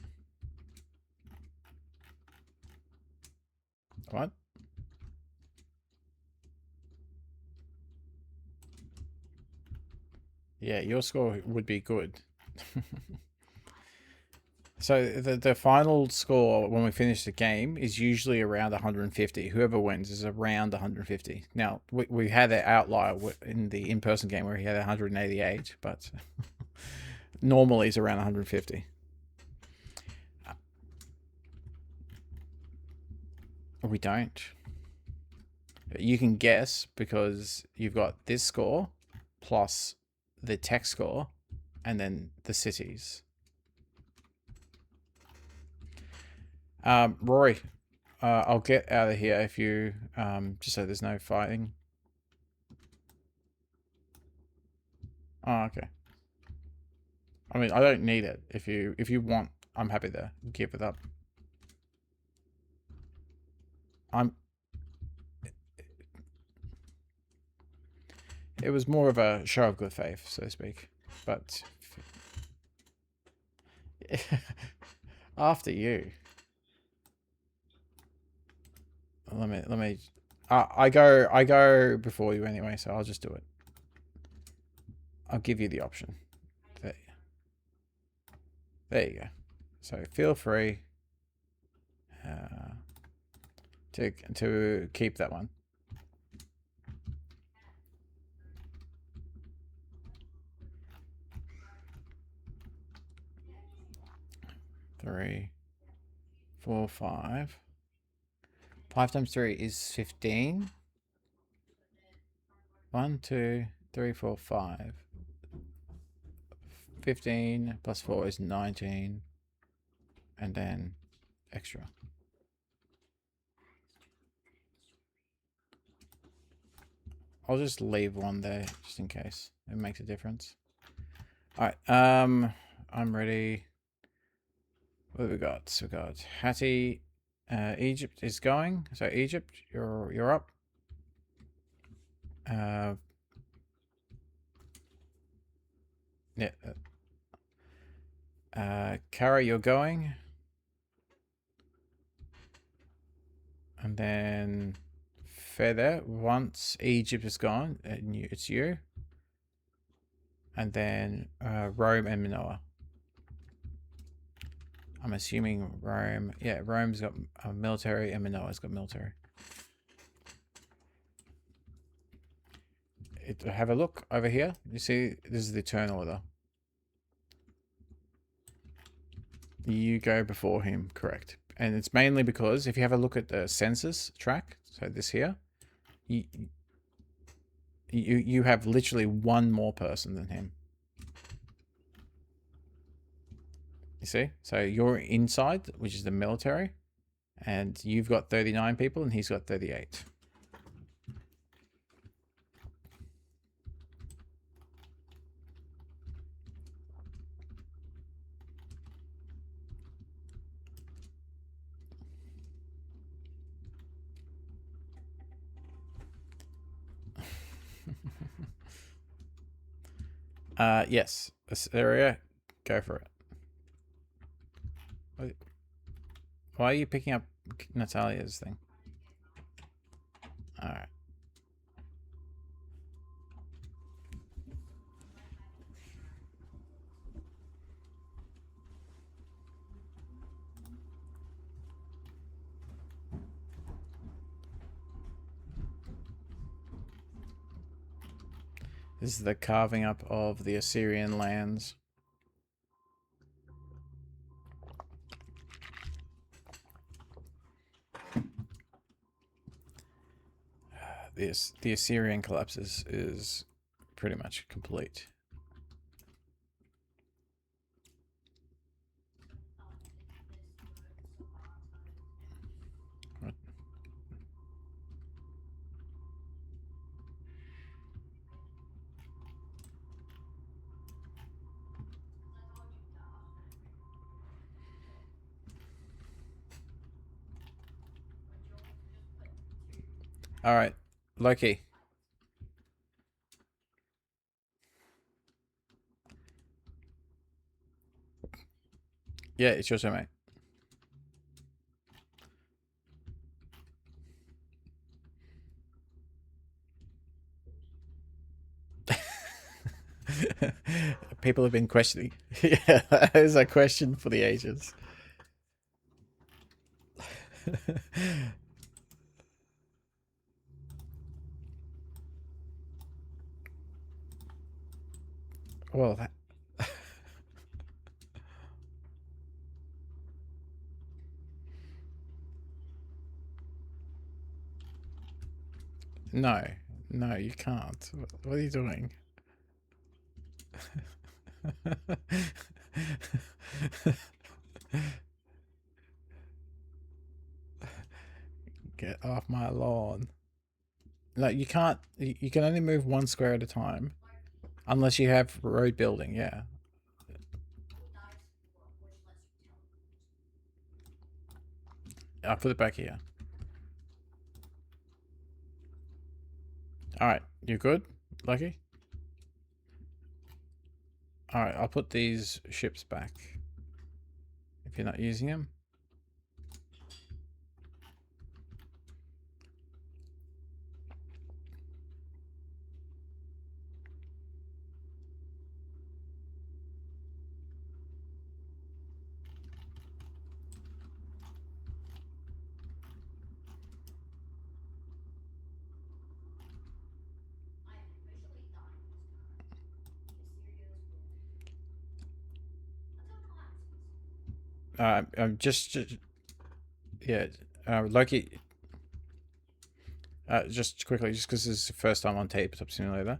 What? Yeah, your score would be good. So the final score when we finish the game is usually around 150. Whoever wins is around 150. Now we had an outlier in the in-person game where he had 188, but normally it's around 150. We don't. You can guess because you've got this score plus the tech score and then the cities. Rory, I'll get out of here if you just so there's no fighting. Oh, okay. I mean, I don't need it. If you want, I'm happy to give it up. I'm. It was more of a show of good faith, so to speak. But after you, let me. I go before you anyway, so I'll just do it. I'll give you the option. There, there you go. So feel free to keep that one. Three, 4, 5. 5 times 3 is 15. 1, 2, 3, 4, 5. 15 plus 4 is 19. And then extra. I'll just leave one there just in case it makes a difference. Alright, I'm ready. What have we got? So we got Hattie. Egypt is going. So Egypt, you're up. Yeah. Kara, you're going. And then Feather, once Egypt is gone, it's you. And then Rome and Minoa. I'm assuming Rome. Yeah, Rome's got military and Minoa's got military. Have a look over here. You see, this is the turn order. You go before him, correct. And it's mainly because if you have a look at the census track, so this here, you have literally one more person than him. You see? So you're inside, which is the military, and you've got 39 people and he's got 38. Yes. Assyria, go for it. Why are you picking up Natalia's thing? Alright. This is the carving up of the Assyrian lands. The Assyrian collapse is pretty much complete. Alright, Loki. Yeah, it's your turn, mate. People have been questioning. Yeah, that is a question for the ages. Well, that... No, no, you can't. What are you doing? Get off my lawn. No, you can't. You can only move one square at a time. Unless you have road building, yeah. I'll put it back here. Alright, you good, Lucky? Alright, I'll put these ships back. If you're not using them. I'm just yeah, Loki. Just quickly, just because this is the first time on Tabletop Simulator,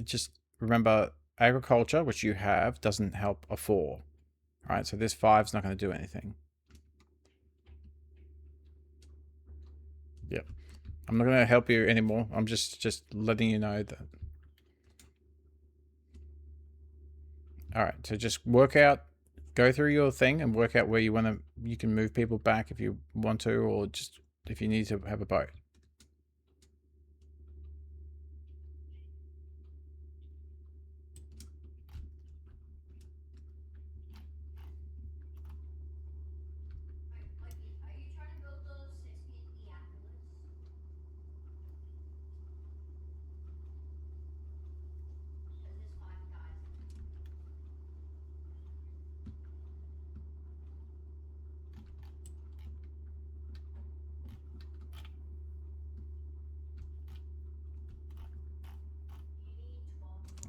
just remember agriculture, which you have, doesn't help a 4. Right, so this 5's not going to do anything. Yep. I'm not going to help you anymore. I'm just letting you know that. All right, so just work out, go through your thing and work out where you want to. You can move people back if you want to, or just if you need to have a boat.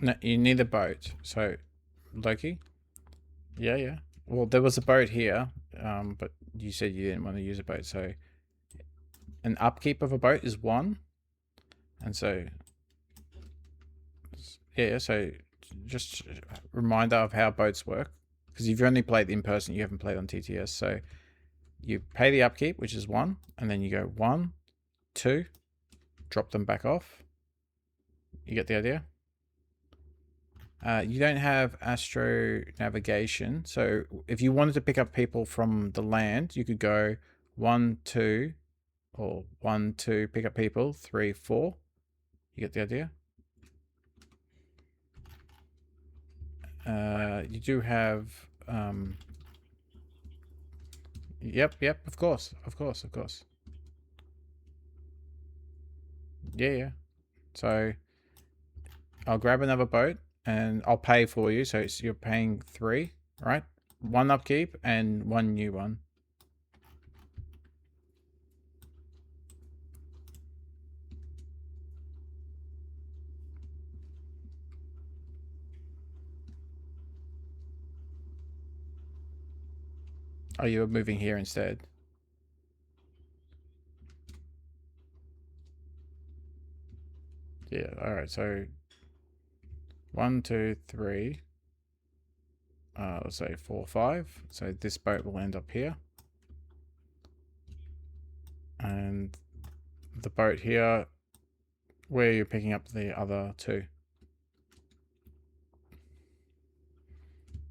No, you need a boat. So, Loki. Yeah, yeah. Well, there was a boat here, but you said you didn't want to use a boat. So, an upkeep of a boat is 1, and so yeah. So, just a reminder of how boats work, because you've only played in person, you haven't played on TTS. So, you pay the upkeep, which is 1, and then you go 1, 2, drop them back off. You get the idea? You don't have astro navigation, so if you wanted to pick up people from the land, you could go 1, 2, or 1, 2, pick up people, 3, 4. You get the idea? You do have. Yep, of course. Yeah. So I'll grab another boat and I'll pay for you. So you're paying 3, right? 1 upkeep and 1 new one. Oh, you're moving here instead. Yeah, alright, so 1, 2, 3. Let's say 4, 5. So this boat will end up here. And the boat here, where you're picking up the other 2.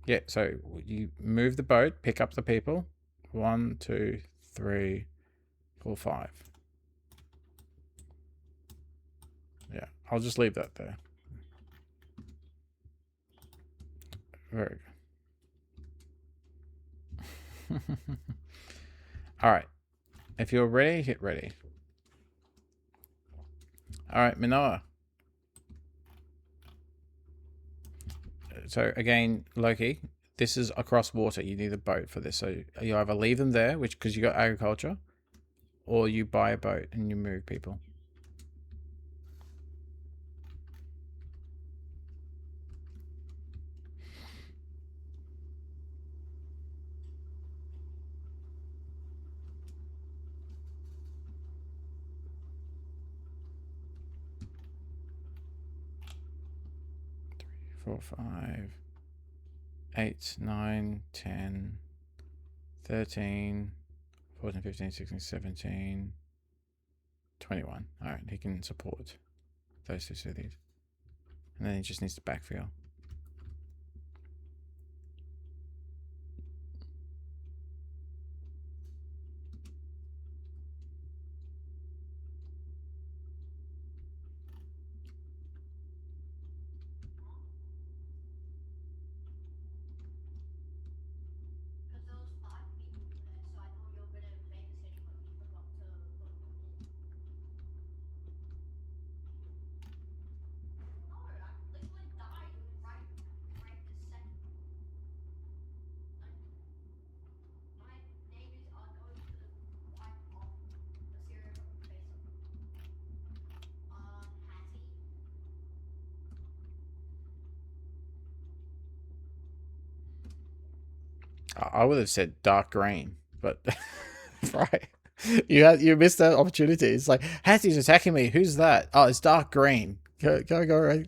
Yeah, so you move the boat, pick up the people. 1, 2, 3, 4, 5. Yeah, I'll just leave that there. Very good. Alright. If you're ready, hit ready. Alright, Minoa. So again, Loki, this is across water. You need a boat for this. So you either leave them there, which because you got agriculture, or you buy a boat and you move people. Four, 5, 8, 9, 10, 13, 14, 15, 16, 17, 21. Alright, he can support those 2 cities. And then he just needs to backfill. I would have said dark green, but right. You missed that opportunity. It's like Hattie's attacking me. Who's that? Oh, it's dark green. Go right.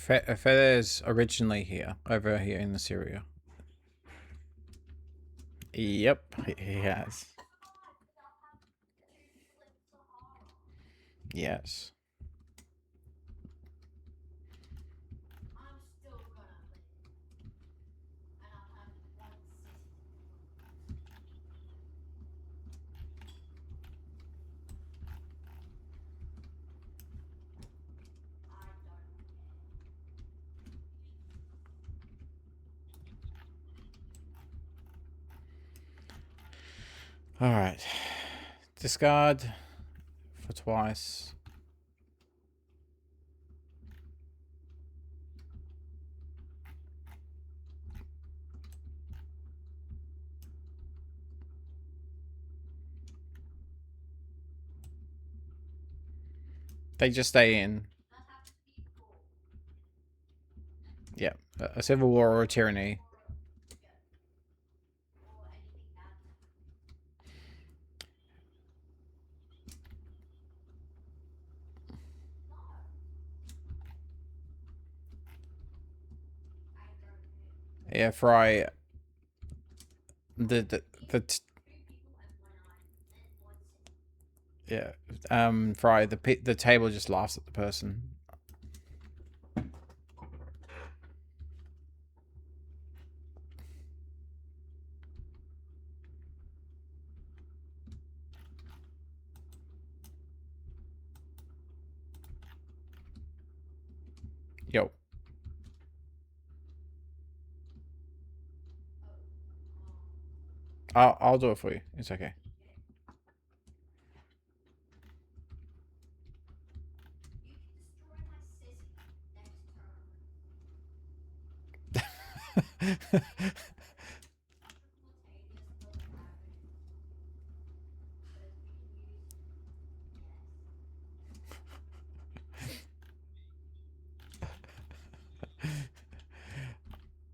Feather's originally here, over here in Assyria. Yep, he has. Yes. All right. Discard for twice. They just stay in. Yeah, a civil war or a tyranny. Yeah, Fry. The yeah. Fry. The table just laughs at the person. Yo. I'll do it for you. It's okay.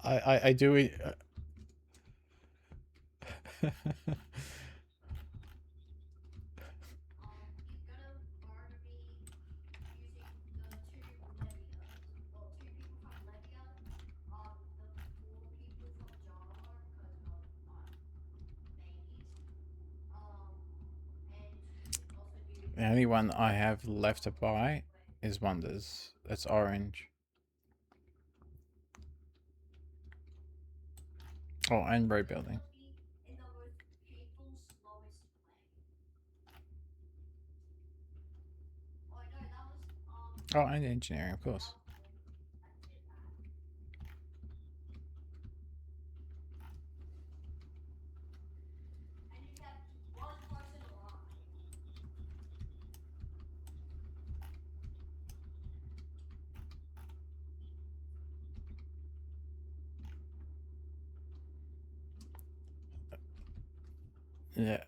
I do it. The only one I have left to buy is Wonders. That's orange. Oh, and road building. Oh, and engineering, of course. Yeah.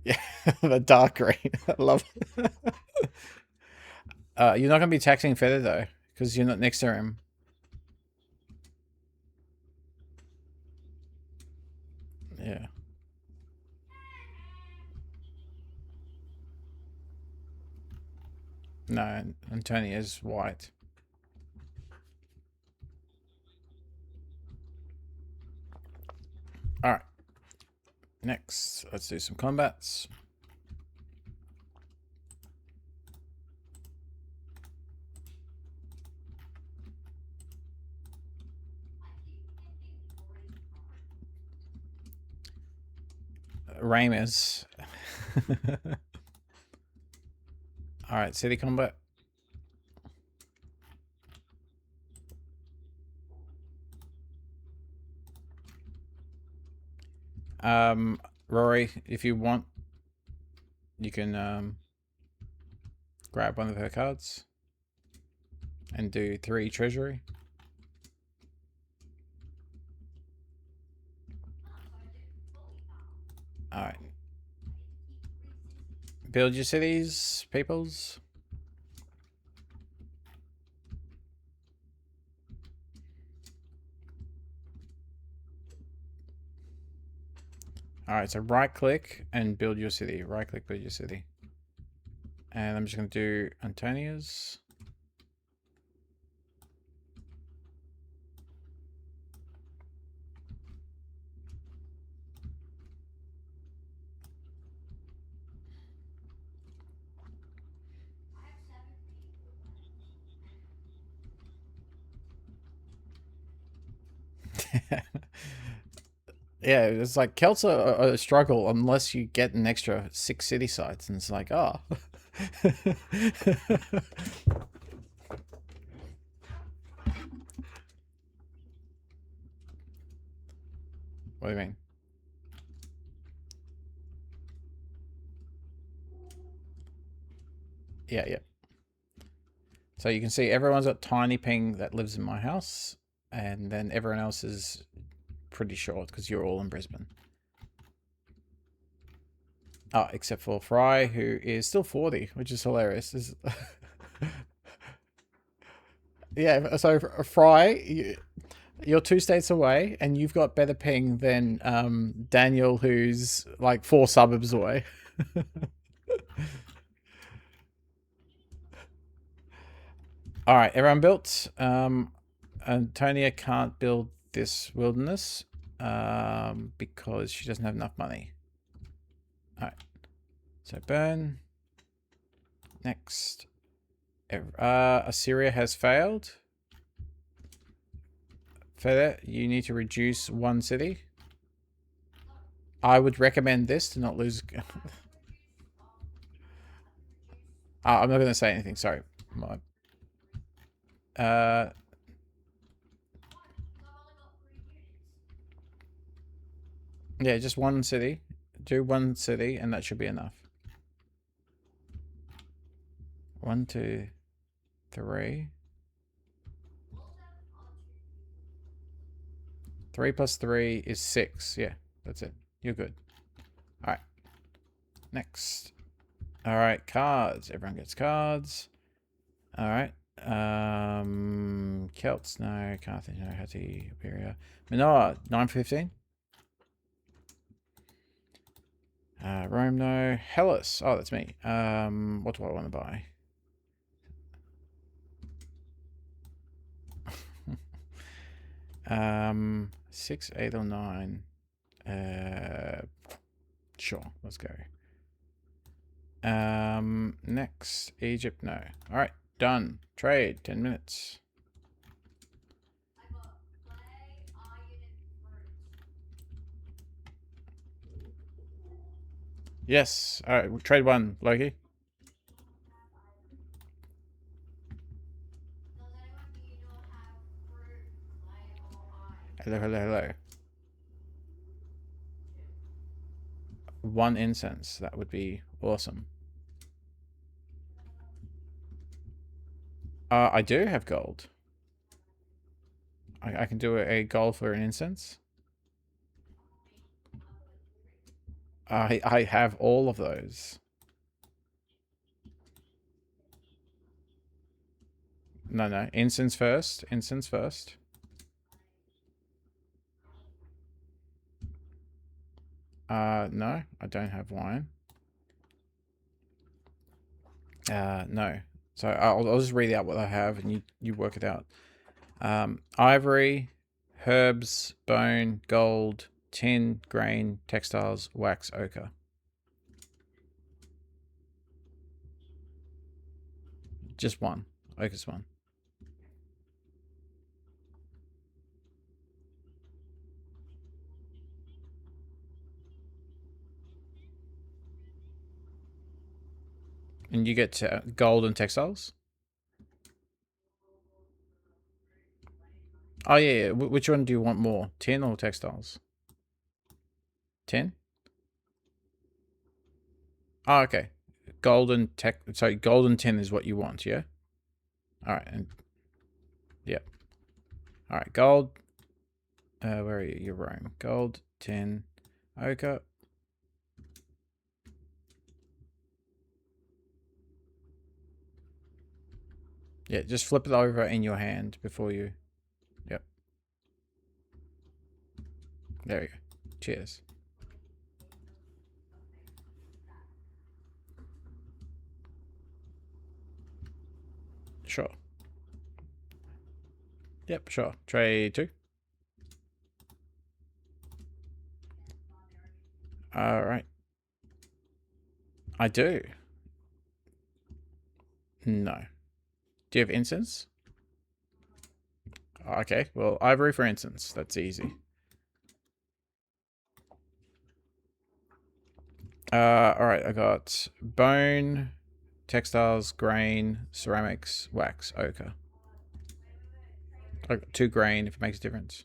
Yeah, the dark green. I love it. You're not going to be taxing Feather, though, because you're not next to him. No, Antonia's white. Alright. Next, let's do some combats. Raimers. Alright, city combat. Rory, if you want, you can grab one of her cards and do 3 treasury. Alright. Build your cities, peoples. Alright, so right click and build your city. Right click, build your city. And I'm just going to do Antonia's. Yeah, it's like Celts are a struggle unless you get an extra 6 city sites, and it's like, oh. What do you mean? Yeah, yeah. So you can see everyone's got tiny ping that lives in my house, and then everyone else is pretty short because you're all in Brisbane. Oh, except for Fry, who is still 40, which is hilarious. Yeah, so Fry, you're 2 states away, and you've got better ping than Daniel, who's like 4 suburbs away. All right, everyone built. Antonia can't build this wilderness because she doesn't have enough money. All right, so burn. Next, Assyria has failed. Further, you need to reduce 1 city. I would recommend this to not lose. I'm not going to say anything. Sorry. Uh, yeah, just 1 city. Do 1 city, and that should be enough. 1, 2, 3. 3 plus 3 is 6. Yeah, that's it. You're good. All right. Next. All right, cards. Everyone gets cards. All right. Celts, no. Carthage, no. Hatti, Iberia. Minoa, 915. Rome, no. Hellas. Oh, that's me. What do I want to buy? Um, 6, 8, or 9. Sure, let's go. Next, Egypt, no. All right, done. Trade, 10 minutes. Yes. All right, trade 1, Loki. Hello, hello, hello. 1 incense. That would be awesome. I do have gold. I can do a gold for an incense. I have all of those. No, no. Incense first. Incense first. No, I don't have wine. No. So I'll just read out what I have, and you work it out. Ivory, herbs, bone, gold, tin, grain, textiles, wax, ochre. Just one. Ochre's one. And you get gold and textiles? Oh, yeah. Which one do you want more? Tin or textiles? Tin? Oh, okay. Golden tech. So golden tin is what you want, yeah? All right. And yeah. All right. Gold. Where are you? You're Rome. Gold, tin, ochre. Yeah, just flip it over in your hand before you. Yep. There you go. Cheers. Sure. Yep, sure. Trade 2. All right. I do. No. Do you have incense? Okay, well, ivory for incense. That's easy. All right. I got bone, textiles, grain, ceramics, wax, ochre. I got 2 grain if it makes a difference.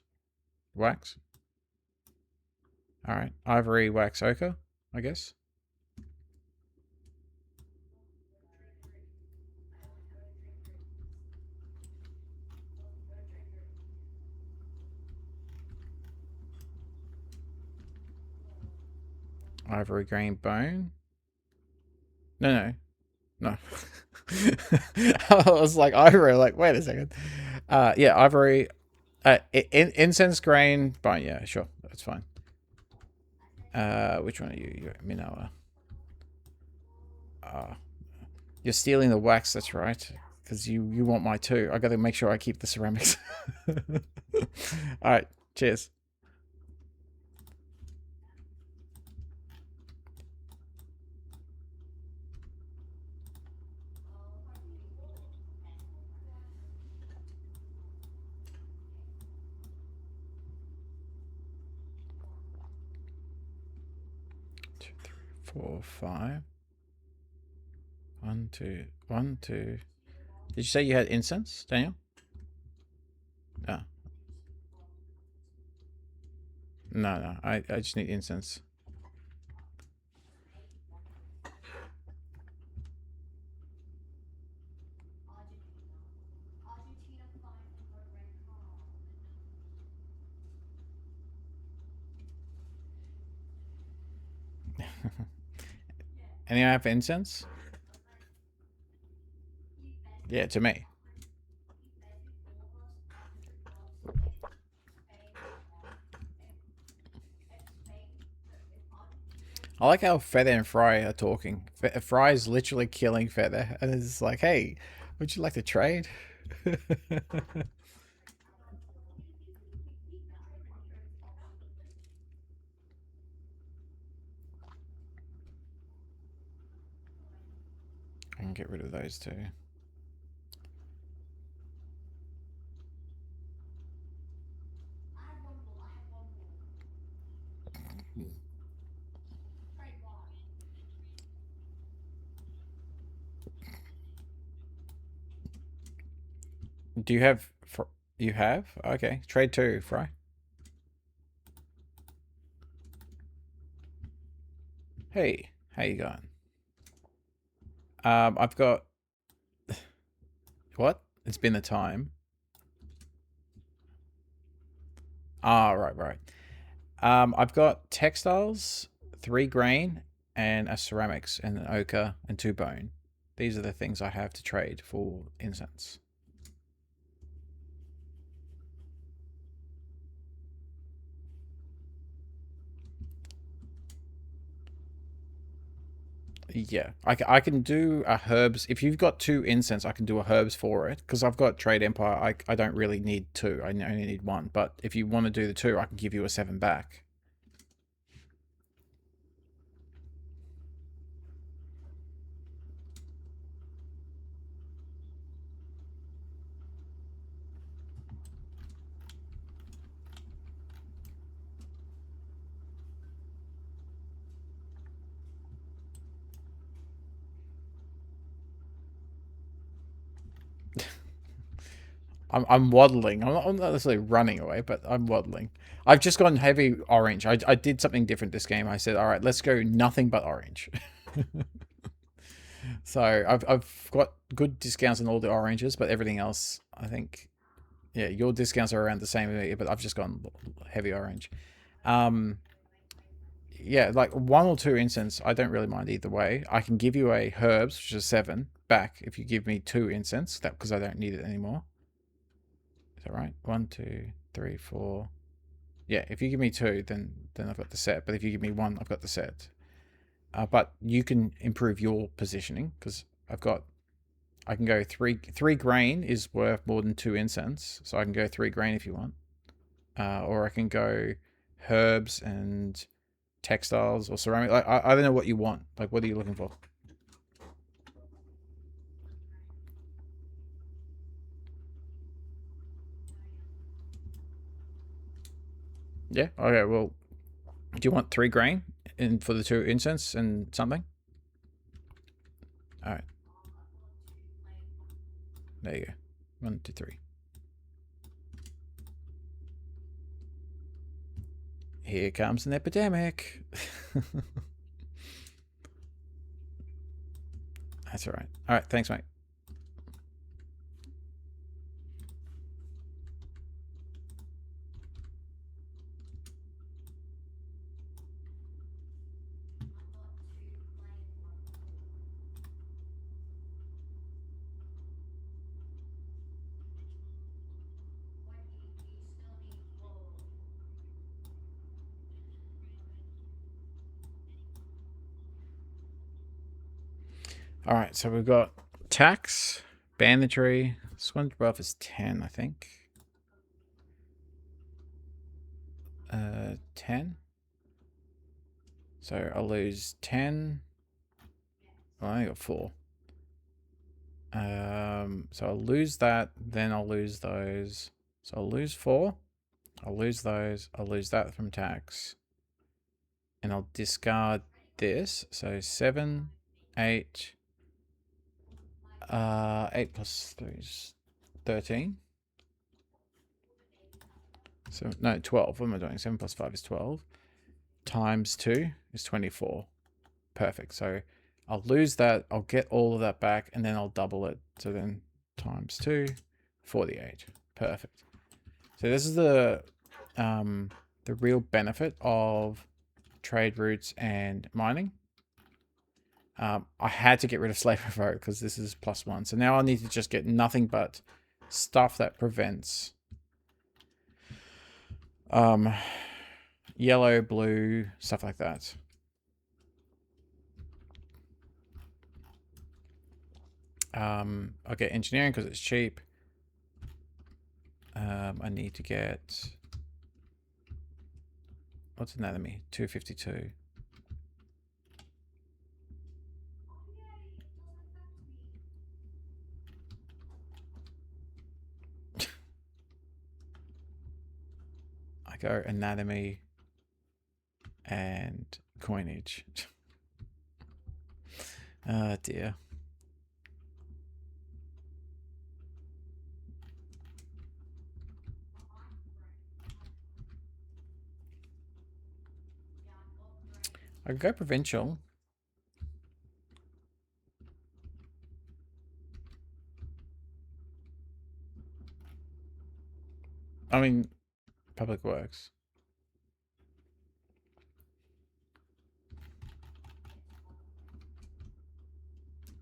Wax. All right. Ivory, wax, ochre, I guess. Ivory, grain, bone. No, no. I was like ivory. Like, wait a second. Yeah, ivory. Incense, grain, bone. Yeah, sure, that's fine. Which one are you? You're Minoa. You're stealing the wax. That's right. Because you want my 2. I got to make sure I keep the ceramics. All right. Cheers. Two, three, 4, 5. 1, 2, 1, 2. Did you say you had incense, Daniel? No. No. I just need incense. Anyone have incense? Yeah, to me. I like how Feather and Fry are talking. Fry is literally killing Feather, and it's like, hey, would you like to trade? I can get rid of those 2. Do you have? You have? Okay, trade 2, Fry. Hey, how you going? I've got what? It's been a time. Ah, right. I've got textiles, 3 grain, and a ceramics, and an ochre, and 2 bone. These are the things I have to trade for incense. Yeah, I can do a herbs. If you've got 2 incense, I can do a herbs for it because I've got Trade Empire. I don't really need 2. I only need 1. But if you want to do the 2, I can give you a 7 back. I'm waddling. I'm not necessarily running away, but I'm waddling. I've just gone heavy orange. I did something different this game. I said, all right, let's go nothing but orange. So I've got good discounts on all the oranges, but everything else, I think, yeah, your discounts are around the same, but I've just gone heavy orange. Um, yeah, like 1 or 2 incense, I don't really mind either way. I can give you a herbs, which is 7, back if you give me 2 incense, that because I don't need it anymore. Is that right? 1, 2, 3, 4. Yeah, if you give me 2, then I've got the set. But if you give me 1, I've got the set. But you can improve your positioning because I can go three grain is worth more than 2 incense, so I can go 3 grain if you want. Or I can go herbs and textiles or ceramic. Like I don't know what you want. Like what are you looking for? Yeah. Okay. Well, do you want 3 grain in for the 2 incense and something? All right. There you go. 1, 2, 3. Here comes an epidemic. That's all right. All right. Thanks, mate. All right. So we've got tax, banditry. This one's buff is 10, I think. 10. So I'll lose 10. Well, I only got 4. So I'll lose that, then I'll lose those. So I'll lose 4. I'll lose those. I'll lose that from tax. And I'll discard this. So 7, 8. 8 plus 3 is 13. So, no, 12. What am I doing? 7 plus 5 is 12. Times 2 is 24. Perfect. So I'll lose that. I'll get all of that back, and then I'll double it. So then times 2, 48. Perfect. So this is the real benefit of trade routes and mining. I had to get rid of slave revolt because this is +1. So now I need to just get nothing but stuff that prevents yellow, blue, stuff like that. I'll get engineering because it's cheap. I need to get, what's anatomy? 252. I go anatomy and coinage. Oh dear. I could go provincial. I mean, public works.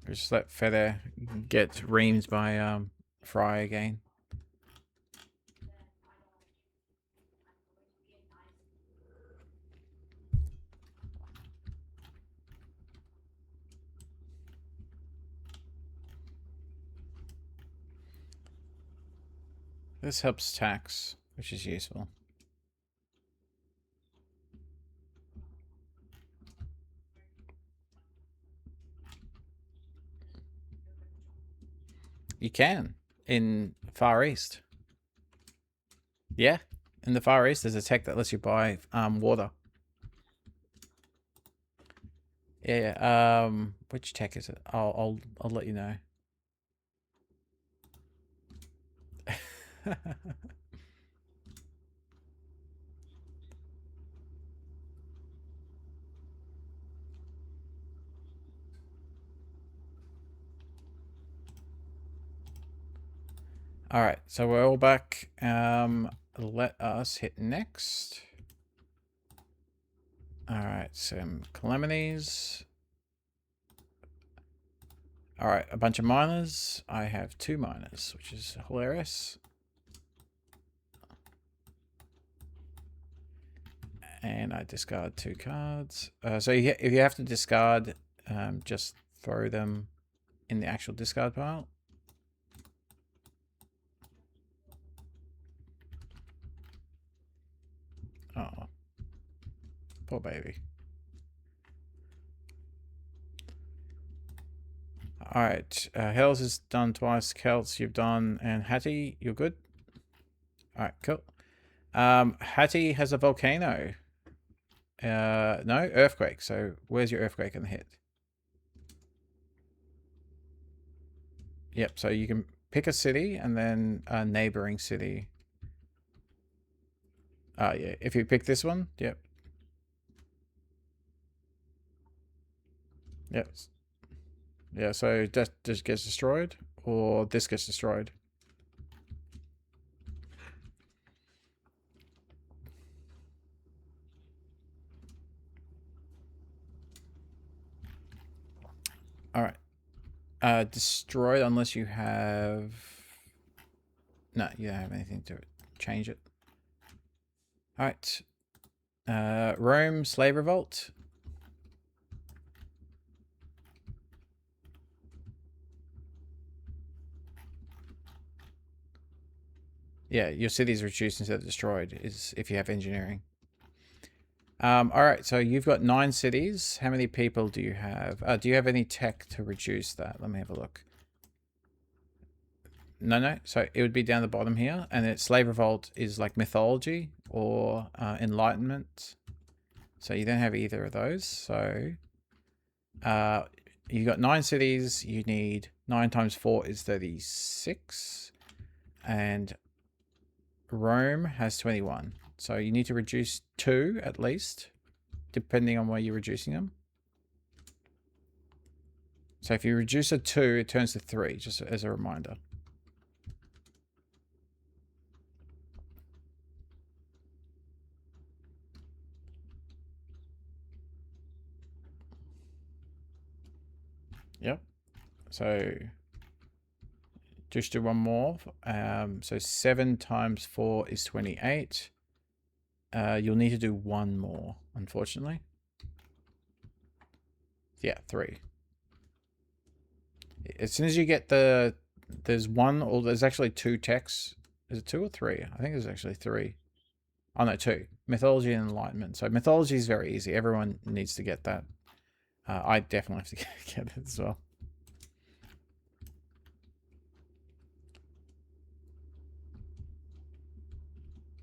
Just let Feather get reamed by Fry again. This helps tax, which is useful. You can in Far East. Yeah, in the Far East, there's a tech that lets you buy water. Yeah. Which tech is it? I'll let you know. All right, so we're all back. Let us hit next. All right, some calamities. All right, a bunch of miners. I have 2 miners, which is hilarious. And I discard 2 cards. So if you have to discard, just throw them in the actual discard pile. Oh, poor baby. All right, Hells is done twice. Celts you've done, and Hattie, you're good. All right, cool. Hattie has a volcano. No, earthquake. So where's your earthquake in the hit? Yep, so you can pick a city and then a neighboring city. Yeah, if you pick this one, yep. Yep. Yeah, so that just gets destroyed, or this gets destroyed. All right. Destroyed unless you have... No, you don't have anything to change it. All right. Rome, slave revolt. Yeah, your city's reduced instead of destroyed is if you have engineering. All right, so you've got 9 cities. How many people do you have? Do you have any tech to reduce that? Let me have a look. No. So it would be down the bottom here, and it's slave revolt is like mythology or enlightenment. So you don't have either of those. So you got 9 cities. You need 9 times 4 is 36, and Rome has 21. So you need to reduce 2 at least, depending on where you're reducing them. So if you reduce a 2, it turns to 3, just as a reminder. Yep. So just do one more. So 7 times 4 is 28. You'll need to do 1 more, unfortunately. Yeah, 3. As soon as you get there's 1, or there's actually 2 texts. Is it 2 or 3? I think there's actually 3. Oh no, 2. Mythology and enlightenment. So mythology is very easy. Everyone needs to get that. I definitely have to get it as well.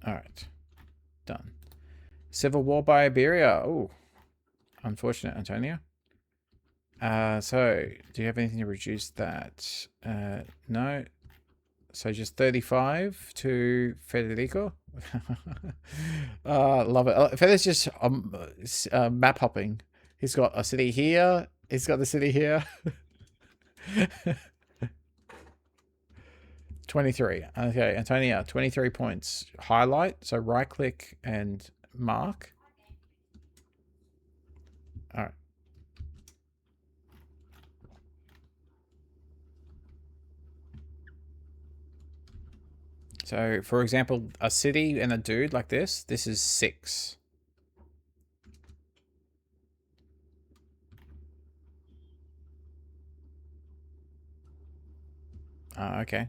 All right, done. Civil War by Iberia. Oh, unfortunate, Antonio. So do you have anything to reduce that? No. So just 35 to Federico. Love it. Fed's just map hopping. He's got a city here. He's got the city here. 23. Okay, Antonia, 23 points. Highlight. So right click and mark. All right. So, for example, a city and a dude like this is 6. Okay.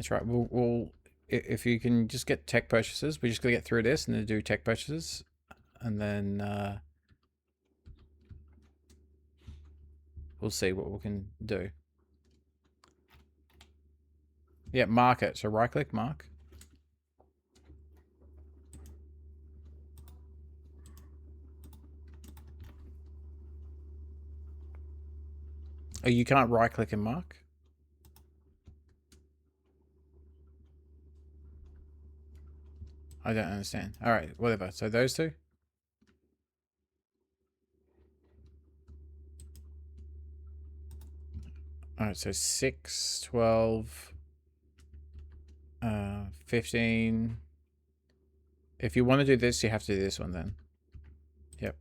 That's right. If you can just get tech purchases, we just gotta get through this and then do tech purchases, and then we'll see what we can do. Yeah, mark it. So right click, mark. Oh, you can't right click and mark? I don't understand. All right, whatever. So those two. All right, so 6, 12, 15. If you want to do this, you have to do this one then. Yep.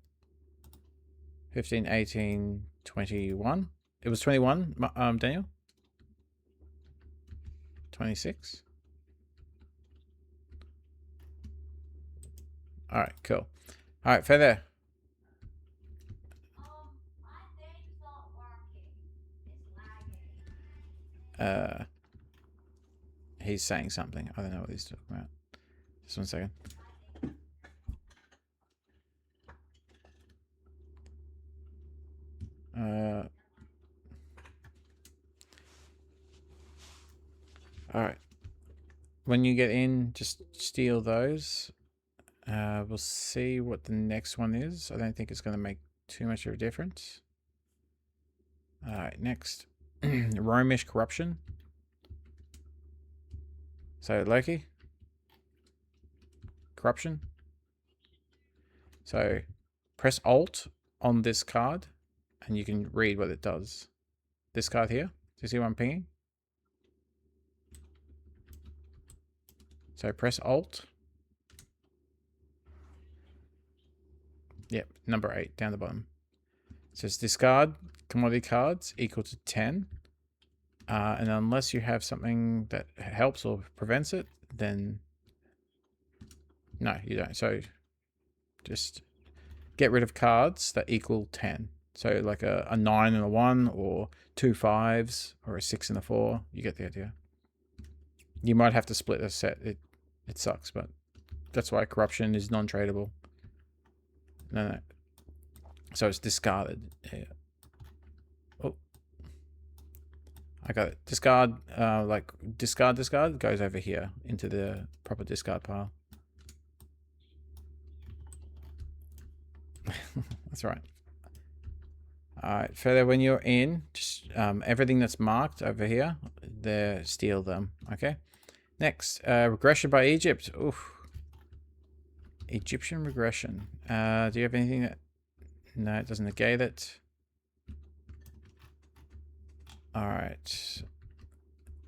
15, 18, 21. It was 21, Daniel? 26. All right, cool. All right, fair there. My thing's not working. It's lagging. He's saying something. I don't know what he's talking about. Just 1 second. All right. When you get in, just steal those. We'll see what the next one is. I don't think it's going to make too much of a difference. All right, next. Romish corruption. So Loki. Corruption. So press Alt on this card and you can read what it does. This card here. Do you see what I'm pinging? So press Alt. Yep, number 8 down the bottom. It says discard commodity cards equal to 10. And unless you have something that helps or prevents it, then no, you don't. So just get rid of cards that equal 10. So like a 9 and a 1, or 2 5s, or a 6 and a 4. You get the idea. You might have to split a set. It sucks, but that's why corruption is non-tradable. No. So it's discarded. Yeah. Oh, I got it. Discard, like discard goes over here into the proper discard pile. That's right. All right, further when you're in, just everything that's marked over here, there, steal them. Okay. Next, regression by Egypt. Oof. Egyptian regression. Do you have anything that? No, it doesn't negate it. All right.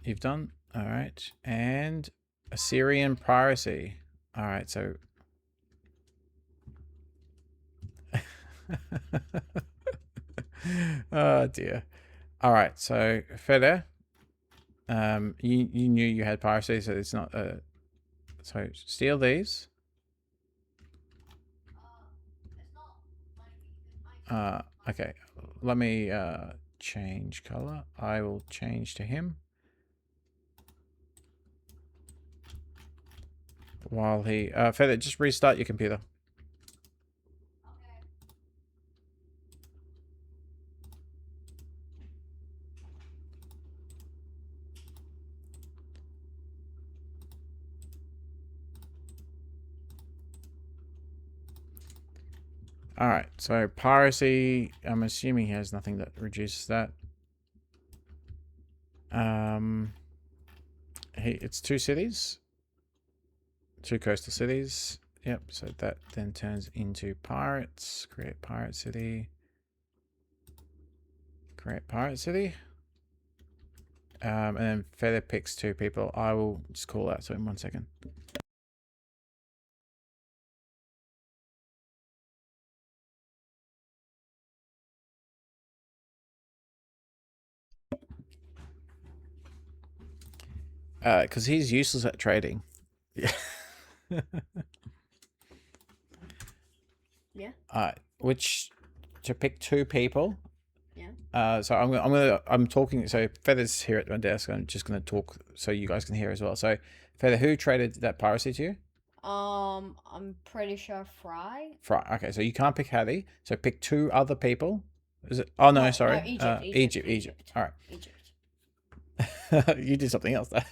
You've done. All right, and Assyrian piracy. All right, so. Oh dear. All right, so Feder, you knew you had piracy, so it's not so steal these. Okay, let me change color. I will change to him while he Feder, just restart your computer. All right, so piracy, I'm assuming he has nothing that reduces that. It's 2 cities, 2 coastal cities. Yep, so that then turns into pirates. Create pirate city. Create pirate city. And then Feather picks 2 people. I will just call out to him 1 second. Because he's useless at trading. Yeah. Yeah. Which to pick 2 people. Yeah. So I'm talking. So Feather's here at my desk. I'm just gonna talk so you guys can hear as well. So Feather, who traded that piracy to you? I'm pretty sure Fry. Fry. Okay, so you can't pick Hattie. So pick 2 other people. Is it? Oh no, sorry. Egypt. All right. Egypt. You did something else there.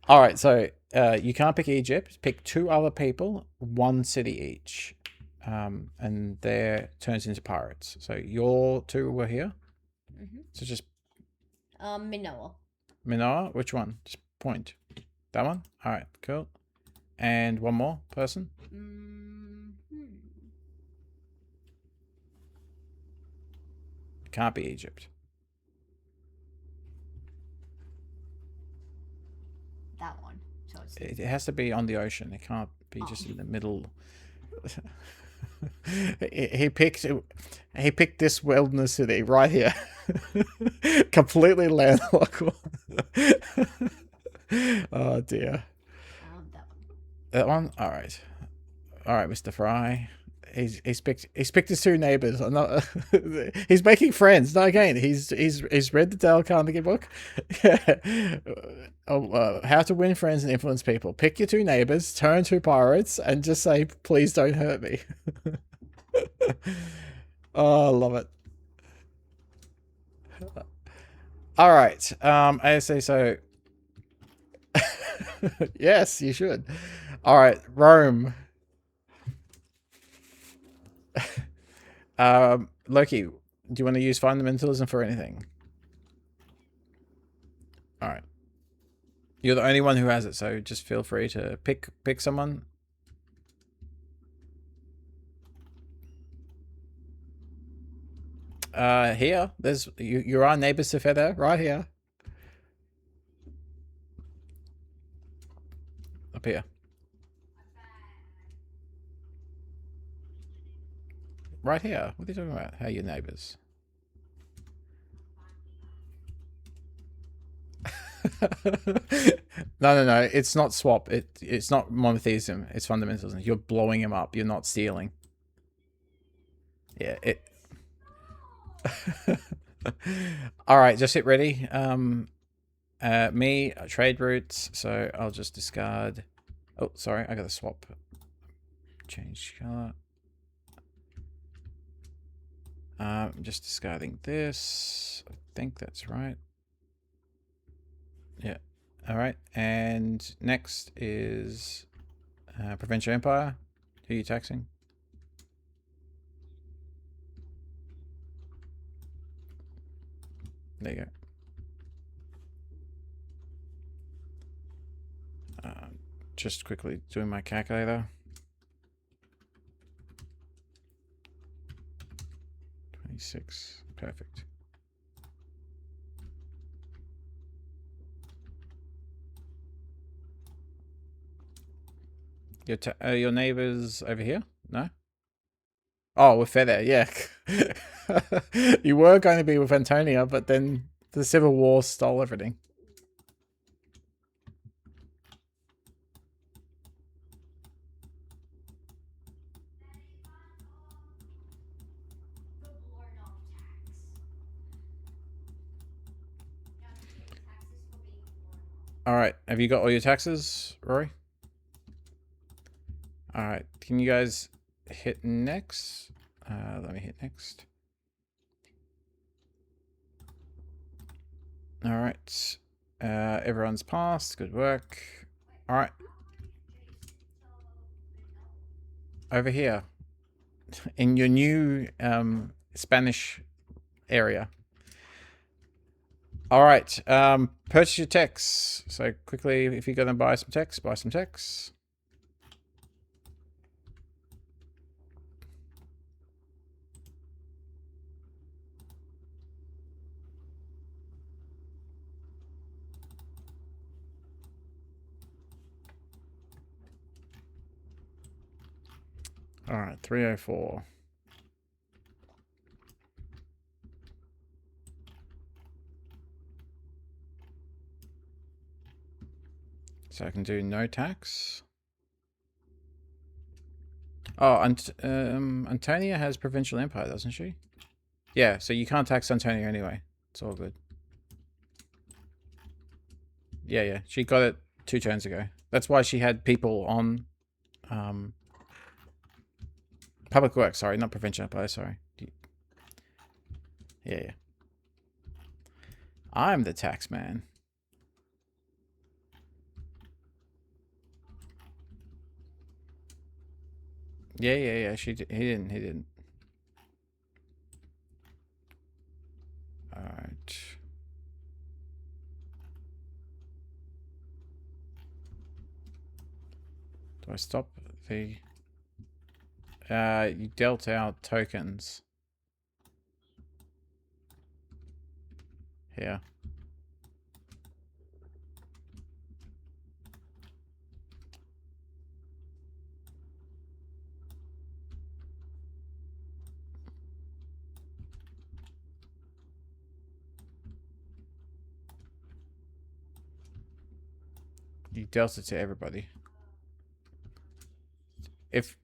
All right, so you can't pick Egypt. Pick 2 other people, 1 city each, and there turns into pirates. So your 2 were here. So just Minoa. Minoa. Which one? Just point. That one. All right, cool. And 1 more person. Can't be Egypt. That one. So it's It has to be on the ocean. It can't be just in the middle. he picked this wilderness city right here. Completely landlocked. Oh dear. that one. That one? Alright. Alright, Mr. Fry. He's picked his 2 neighbors. I'm not, he's making friends. No, again, he's read the Dale Carnegie book. Yeah. How to win friends and influence people. Pick your 2 neighbors, turn 2 pirates, and just say, please don't hurt me. Oh, I love it. Alright. I say so. Yes, you should. Alright, Rome. Loki, do you want to use fundamentalism for anything? All right. You're the only one who has it, so just feel free to pick someone. Here, there's you're our neighbors to Feather, right here. Up here. Right here. What are you talking about? How are your neighbors? No. It's not swap. It's not monotheism. It's fundamentalism. You're blowing him up. You're not stealing. Yeah. All right. Just hit ready. Me trade routes. So I'll just discard. Oh, sorry. I got to swap. Change color. I'm just discarding this. I think that's right. Yeah. All right. And next is Provincial Empire. Who are you taxing? There you go. Just quickly doing my calculator. 26. Perfect. Your neighbors over here? No? Oh, with Feather, yeah. You were going to be with Antonia, but then the Civil War stole everything. Alright, have you got all your taxes, Rory? Alright, can you guys hit next? Let me hit next. Alright, everyone's passed, good work. Alright. Over here. In your new Spanish area. All right. Purchase your techs. So quickly, if you're going to buy some techs, buy some techs. All right, 304. So I can do no tax. Oh, and Antonia has Provincial Empire, doesn't she? Yeah, so you can't attack Santonio anyway. It's all good. Yeah, yeah. She got it 2 turns ago. That's why she had people on Public Works, sorry, not Provincial Empire, sorry. Yeah, yeah. I'm the tax man. Yeah, yeah, yeah. He didn't. Alright. Do I stop the... you dealt out tokens. Here. You dealt it to everybody. If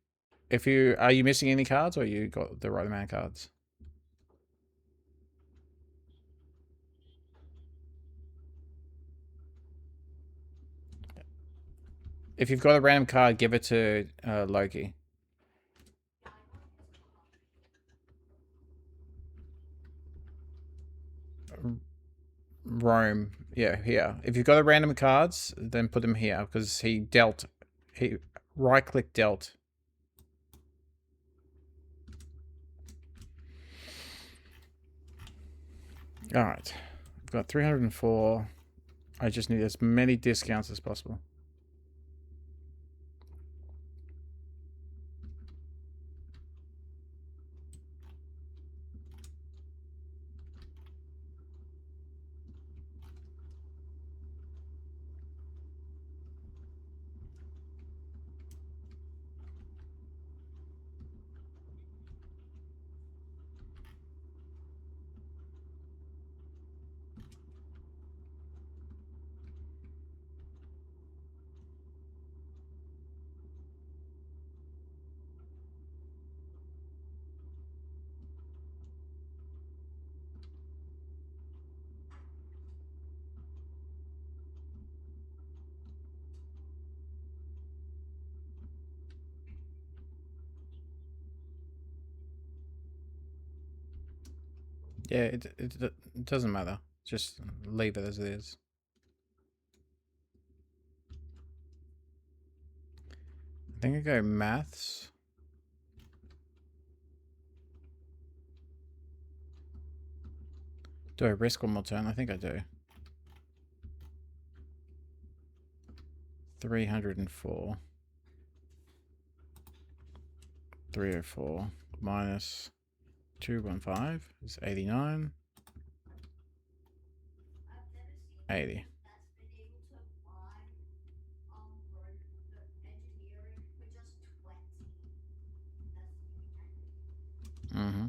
you... Are you missing any cards or you got the right amount of cards? If you've got a random card, give it to Loki. Rome. Yeah, here. If you've got a random cards, then put them here because he dealt. He right click dealt. All right. I've got 304. I just need as many discounts as possible. Yeah, it doesn't matter. Just leave it as it is. I think I go maths. Do I risk one more turn? I think I do. 304. 304 minus 215 is 89. 80. Mm-hmm.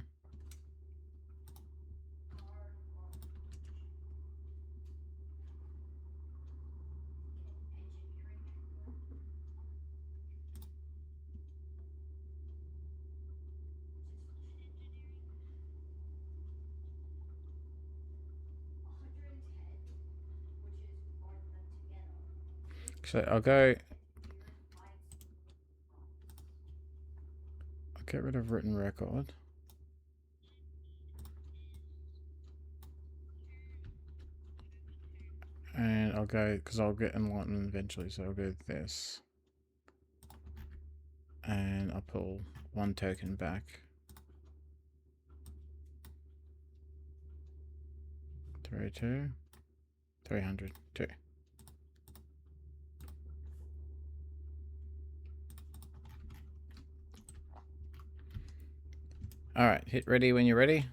So I'll get rid of written record. And I'll go, because I'll get enlightenment eventually, so I'll go this. And I'll pull 1 token back. 302. 300. 2. Alright, hit ready when you're ready.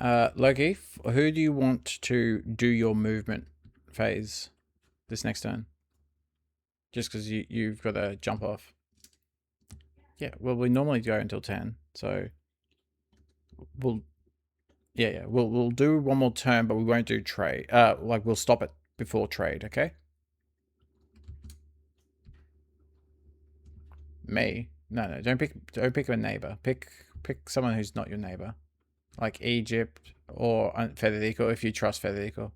Loki, who do you want to do your movement phase this next turn? Just because you've got to jump off. Yeah, well, we normally go until 10, so we'll... Yeah, we'll do one more turn, but we won't do trade. Like, we'll stop it before trade, okay? Me? No, don't pick a neighbor. Pick someone who's not your neighbor. Like Egypt or Federico if you trust Federico.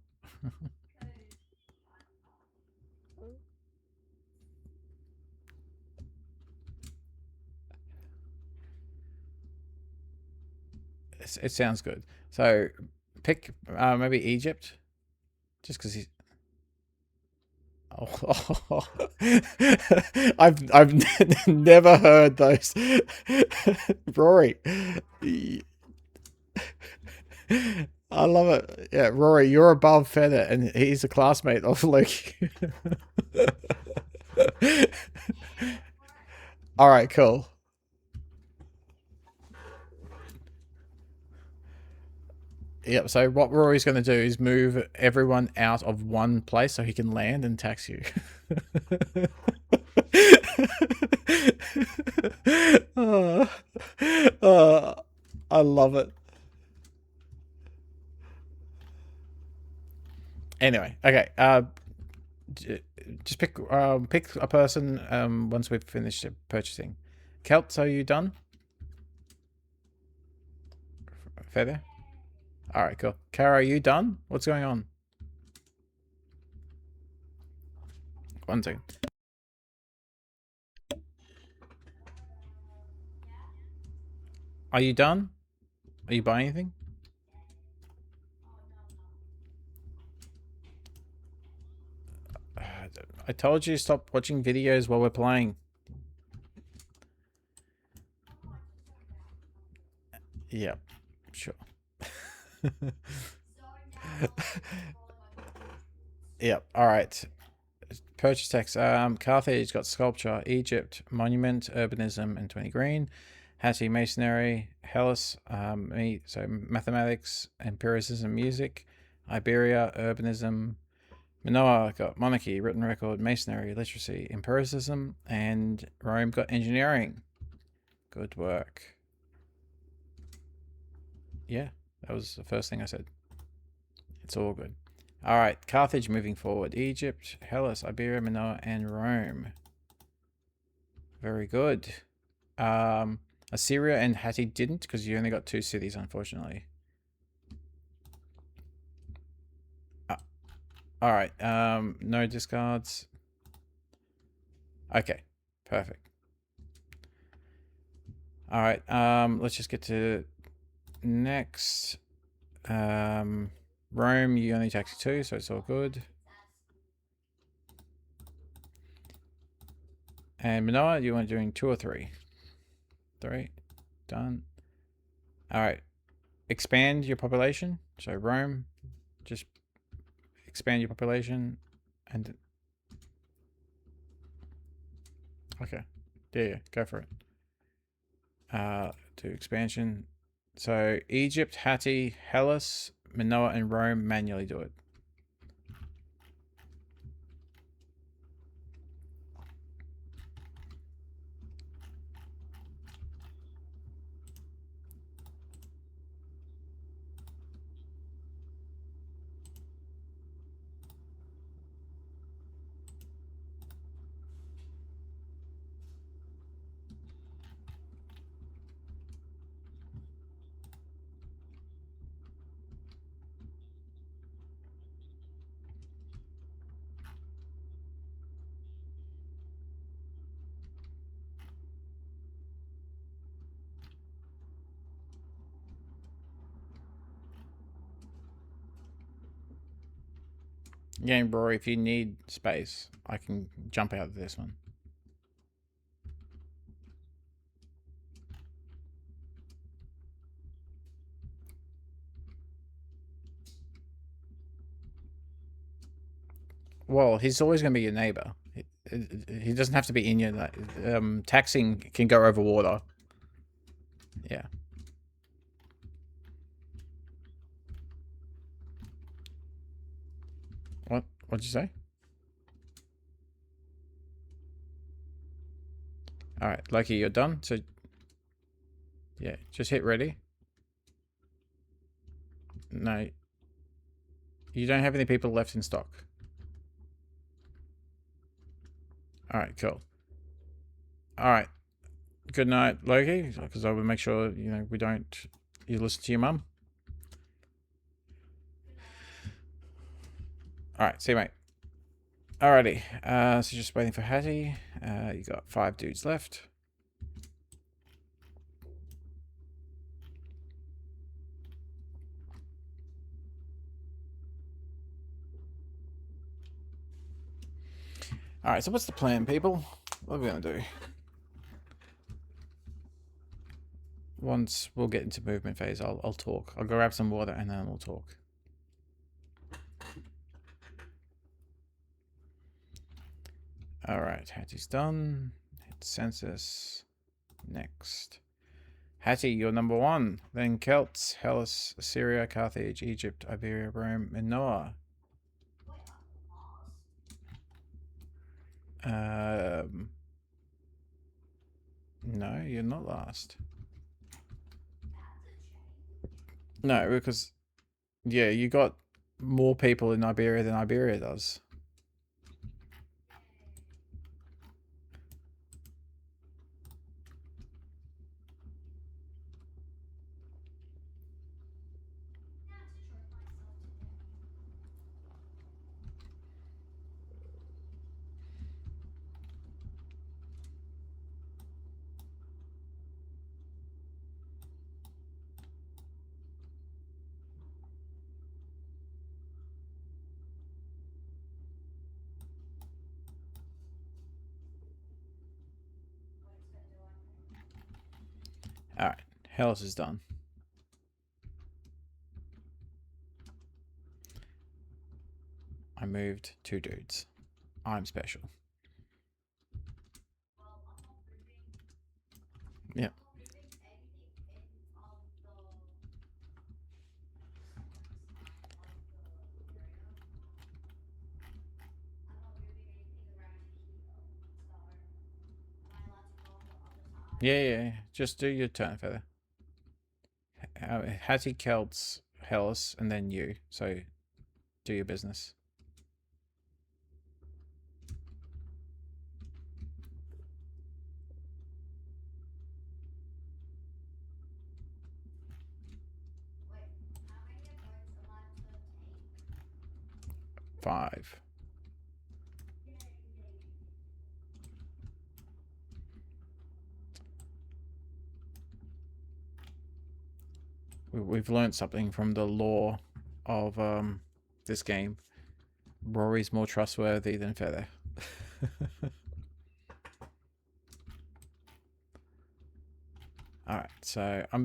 It sounds good. So pick maybe Egypt, just because he's. Oh, I've never heard those. Rory, I love it. Yeah, Rory, you're above Feather, and he's a classmate of Loki. All right, cool. Yep, so what Rory's going to do is move everyone out of one place so he can land and tax you. I love it. Anyway, okay. Just pick a person once we've finished purchasing. Celts, are you done? Feather? Alright, cool. Kara, are you done? What's going on? One second. Are you done? Are you buying anything? I told you to stop watching videos while we're playing. Yep, sure. Yep, alright. Purchase text. Carthage got sculpture, Egypt, monument, urbanism, and 20 green. Hattie, masonry, Hellas, so mathematics, empiricism, music. Iberia, urbanism. Minoa got monarchy, written record, masonry, literacy, empiricism, and Rome got engineering. Good work. Yeah, that was the first thing I said. It's all good. All right, Carthage moving forward. Egypt, Hellas, Iberia, Minoa, and Rome. Very good. Assyria and Hattie didn't because you only got 2 cities, unfortunately. All right. No discards. Okay, perfect. All right. Let's just get to next. Rome, you only tax 2, so it's all good. And Minoa, you want doing 2 or 3? 3. Done. All right. Expand your population. So Rome, just expand your population. And okay. Yeah, go for it. To expansion. So Egypt, Hattie, Hellas, Minoa, and Rome manually do it. Game bro, if you need space, I can jump out of this one. Well, he's always going to be your neighbor. He doesn't have to be in your... taxing can go over water. Yeah. What'd you say? Alright, Loki, you're done. So, yeah, just hit ready. No. You don't have any people left in stock. Alright, cool. Alright. Good night, Loki, because I will make sure, you know, you listen to your mum. Alright, see you, mate. Alrighty, so just waiting for Hattie. You got 5 dudes left. Alright, so what's the plan, people? What are we going to do? Once we'll get into movement phase, I'll talk. I'll go grab some water and then we'll talk. Alright, Hattie's done. Hit census. Next. Hattie, you're number 1. Then Celts, Hellas, Assyria, Carthage, Egypt, Iberia, Rome, and Noah. No, you're not last. No, because yeah, you got more people in Iberia than Iberia does. Alright, Hellas is done. I moved 2 dudes. I'm special. Yeah. Yeah. Just do your turn, Feather. Hattie, Celts, Hellas, and then you. So, do your business. Five. We've learned something from the lore of this game. Rory's more trustworthy than Feather. All right, so I'm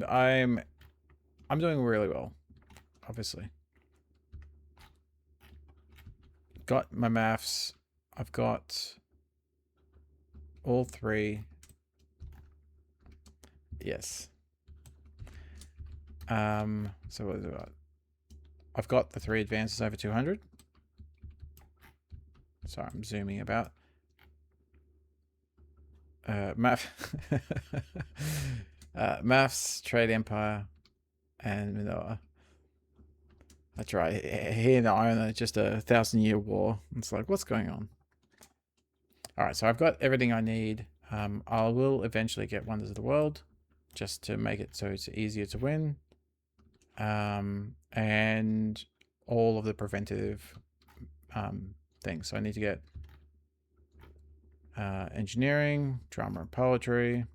doing really well, obviously. Got my maths. I've got all 3. Yes. So what is it about? I've got the 3 advances over 200. Sorry, I'm zooming about. Maths, Trade Empire, and Minoa. That's right. He and I are just a 1,000-year war. It's like, what's going on? All right, so I've got everything I need. I will eventually get Wonders of the World, just to make it so it's easier to win. And all of the preventative things. So I need to get engineering, drama and poetry,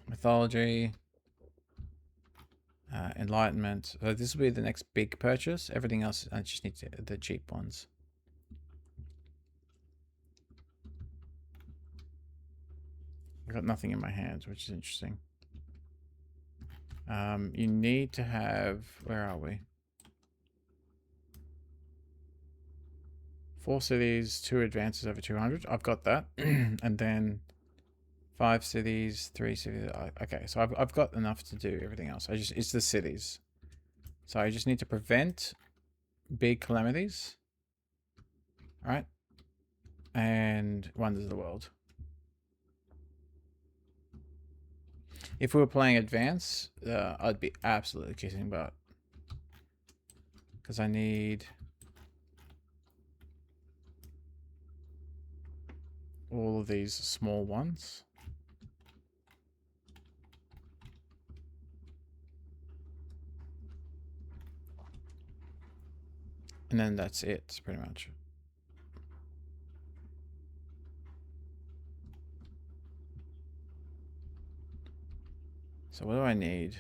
mythology, enlightenment. So this will be the next big purchase. Everything else, I just need the cheap ones. I got nothing in my hands, which is interesting. You need to have, where are we? 4 cities, 2 advances over 200. I've got that. And then 5 cities, 3 cities. Okay, so I've got enough to do everything else. It's the cities. So I just need to prevent big calamities. All right. And Wonders of the World. If we were playing advance, I'd be absolutely kissing butt. Because I need... all of these small ones. And then that's it, pretty much. So what do I need?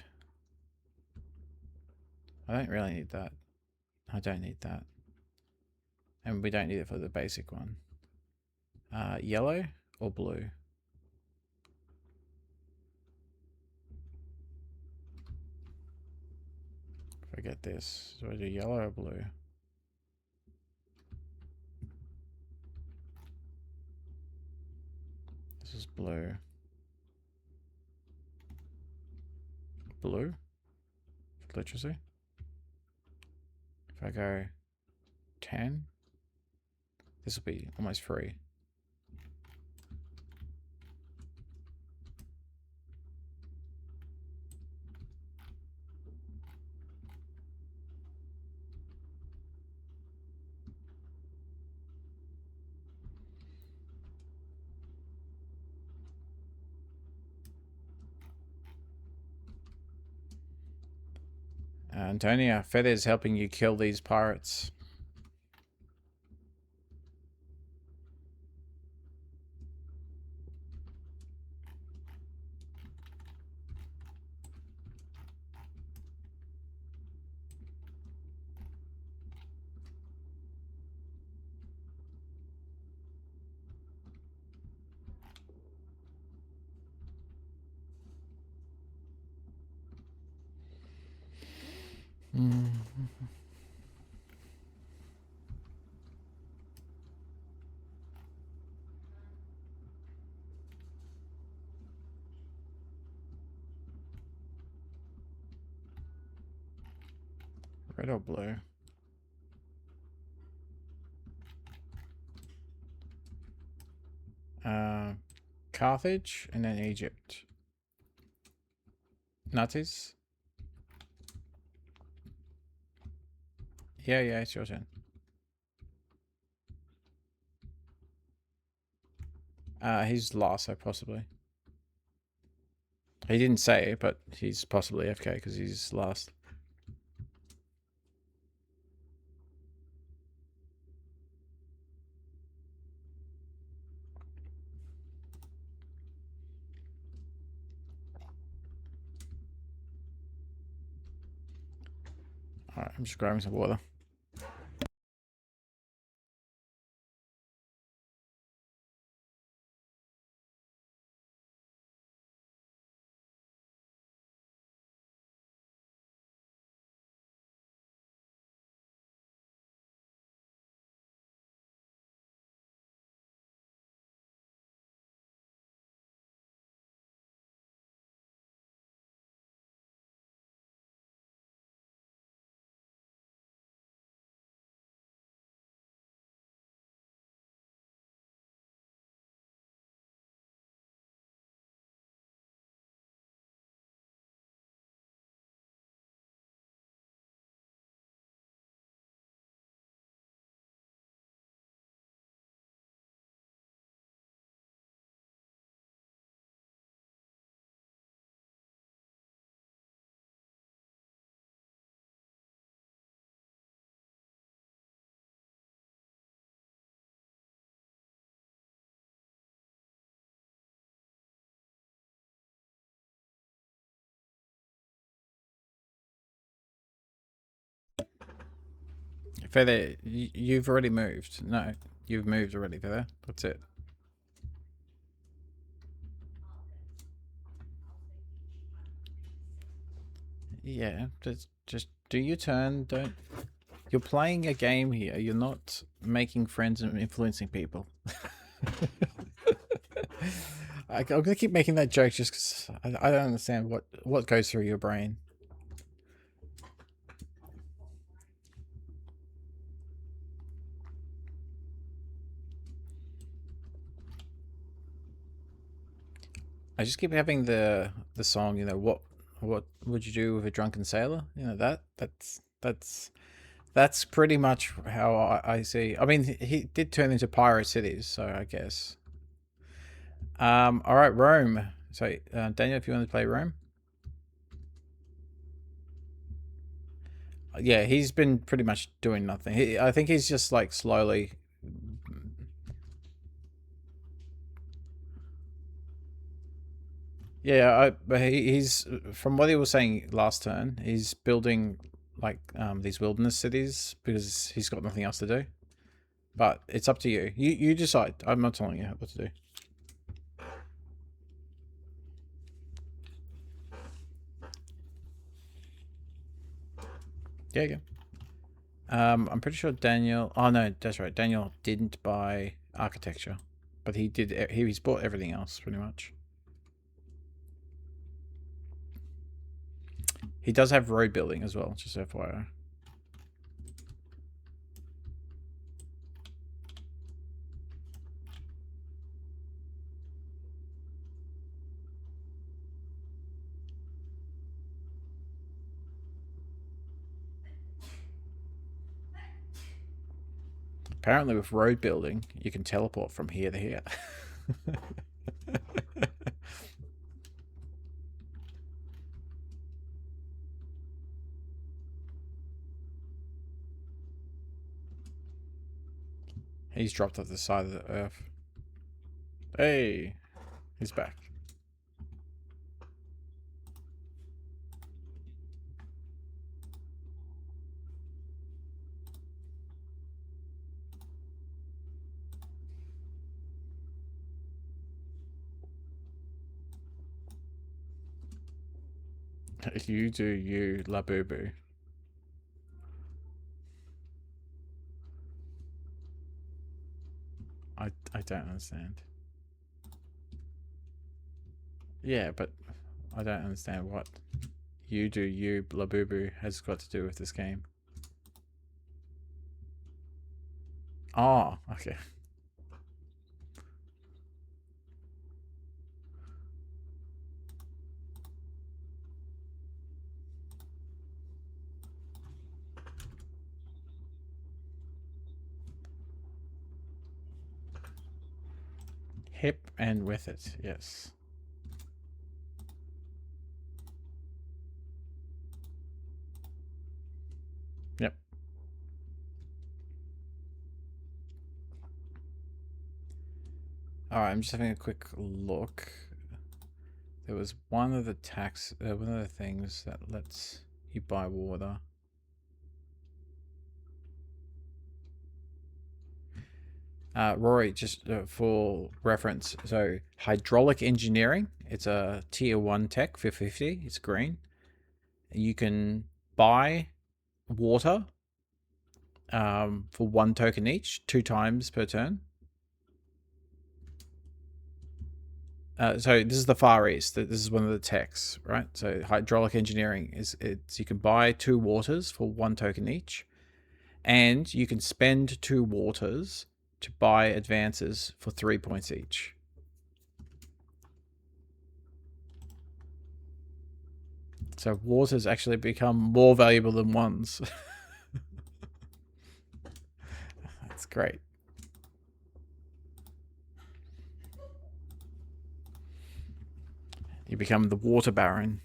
I don't really need that. I don't need that. And we don't need it for the basic one. Yellow or blue? If I get this, do I do yellow or blue? This is blue. Blue? Literacy? If I go 10, this will be almost free. Antonia, Feather's helping you kill these pirates. Red or blue? Carthage and then Egypt. Nutties? Yeah, it's your turn. He's last, so possibly. He didn't say, but he's possibly FK because he's last. Alright, I'm just grabbing some water. Feather, you've already moved. No, you've moved already, Feather. That's it. Yeah, just do your turn. Don't. You're playing a game here. You're not making friends and influencing people. I'm gonna keep making that joke just because I don't understand what goes through your brain. I just keep having the song. You know what would you do with a drunken sailor? You know that's pretty much how I see. I mean, he did turn into pirate cities, so I guess. All right, Rome. So, Daniel, if you want to play Rome. Yeah, he's been pretty much doing nothing. I think he's just like slowly. Yeah, but he's from what he was saying last turn. He's building like these wilderness cities because he's got nothing else to do. But it's up to you. You decide. I'm not telling you what to do. Yeah, yeah. I'm pretty sure Daniel. Oh no, that's right. Daniel didn't buy architecture, but he did. He's bought everything else pretty much. He does have road building as well, just FYI. Apparently, with road building, you can teleport from here to here. He's dropped off the side of the earth. Hey, he's back. You do you, La Boo Boo. I don't understand. Yeah, but I don't understand what you do you, La Boo Boo has got to do with this game. Oh, okay. Hip and with it, yes. Yep. Alright, I'm just having a quick look. There was one of the one of the things that lets you buy water. Rory, just for reference, so hydraulic engineering, it's a tier 1 tech for 50, it's green. You can buy water for 1 token each, 2 times per turn. So this is the Far East. This is one of the techs, right? So hydraulic engineering it's you can buy 2 waters for 1 token each, and you can spend 2 waters to buy advances for 3 points each. So waters actually become more valuable than ones. That's great. You become the water baron.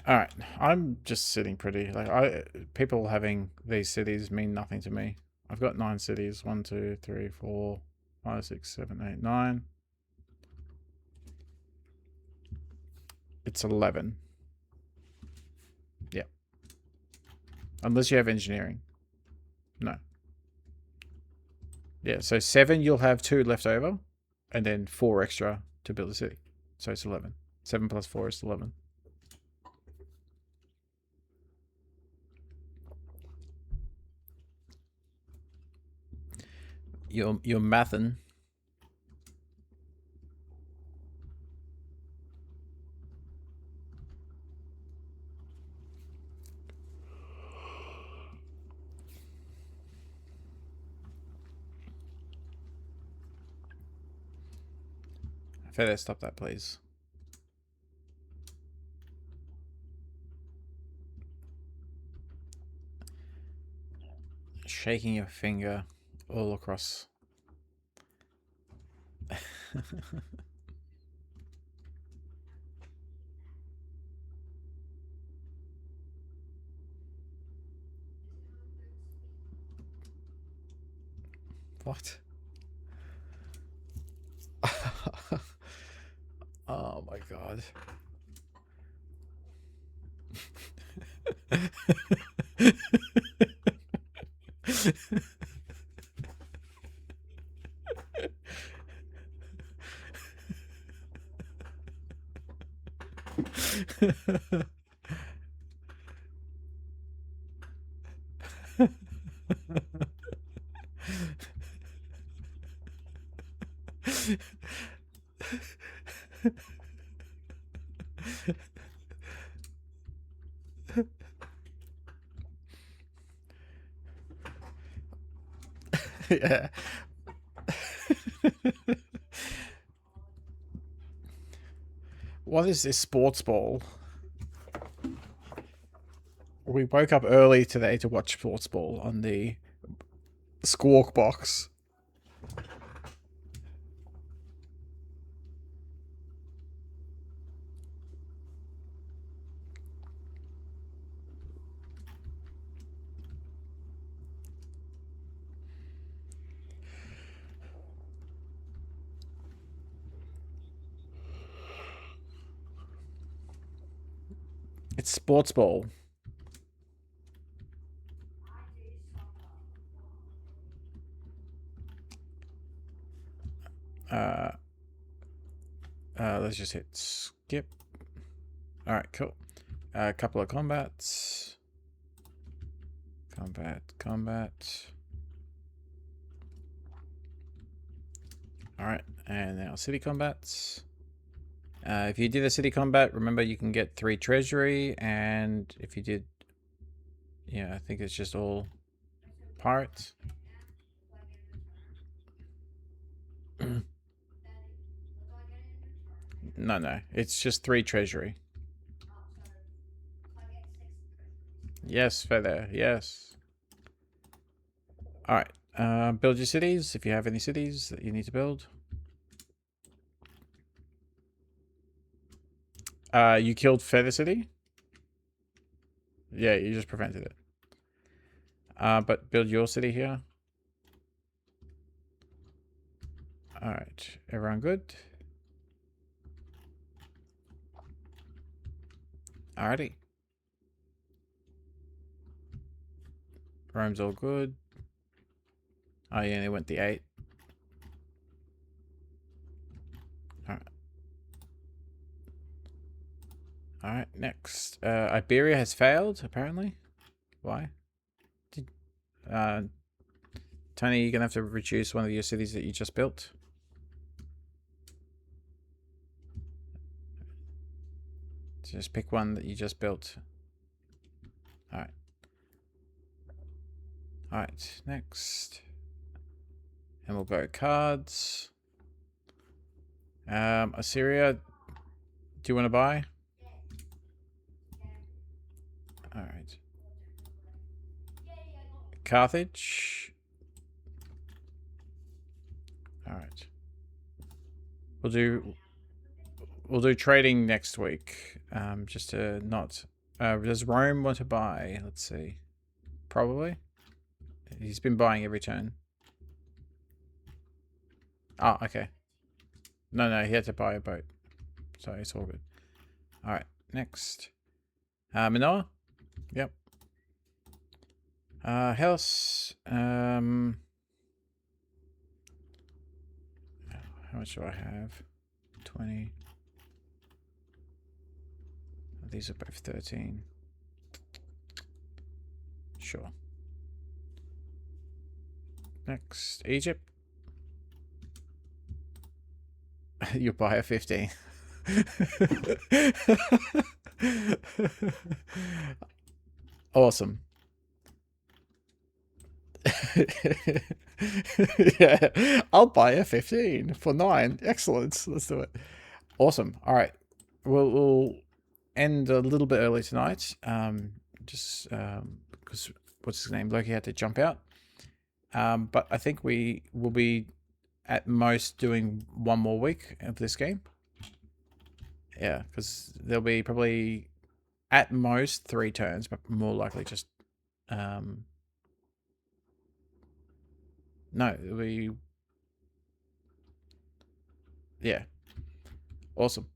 All right, I'm just sitting pretty. Like people having these cities mean nothing to me. I've got 9 cities. 1, 2, 3, 4, 5, 6, 7, 8, 9. It's 11. Yeah. Unless you have engineering. No. Yeah, so 7 you'll have 2 left over, and then 4 extra to build a city. So it's 11. 7 plus 4 is 11. You're mathin'. Feather, stop that, please. Shaking your finger all across. What? Oh my god. Yeah. What is this sports ball? We woke up early today to watch sports ball on the Squawk box. It's sports ball. Let's just hit skip. Alright, cool. A couple of combats. Combat. Alright, and now city combats. If you did a city combat, remember you can get 3 treasury, and if you did, yeah, I think it's just all pirates. No, it's just 3 treasury. Yes, Feather, yes. Alright, build your cities, if you have any cities that you need to build. You killed Feather City? Yeah, you just prevented it. But build your city here. Alright, everyone good? Alrighty. Rome's all good. Oh yeah, they went the 8. Alright. Alright, next. Iberia has failed, apparently. Why? Tony, you're gonna have to reduce one of your cities that you just built. Just pick one that you just built. Alright. Alright, next. And we'll go cards. Assyria, do you want to buy? Alright. Carthage. Alright. We'll do trading next week. Just to not does Rome want to buy? Let's see. Probably. He's been buying every turn. Oh, okay. No, he had to buy a boat. So it's all good. Alright, next. Manoa? Yep. Hellas. How much do I have? 20. These are both 13. Sure. Next, Egypt. You buy a 15. Awesome. Yeah, I'll buy a 15 for 9. Excellent. Let's do it. Awesome. All right. We'll end a little bit early tonight. Just because what's his name? Loki had to jump out. But I think we will be at most doing one more week of this game. Yeah, because there'll be probably at most 3 turns, but more likely just no, it'll be yeah. Awesome.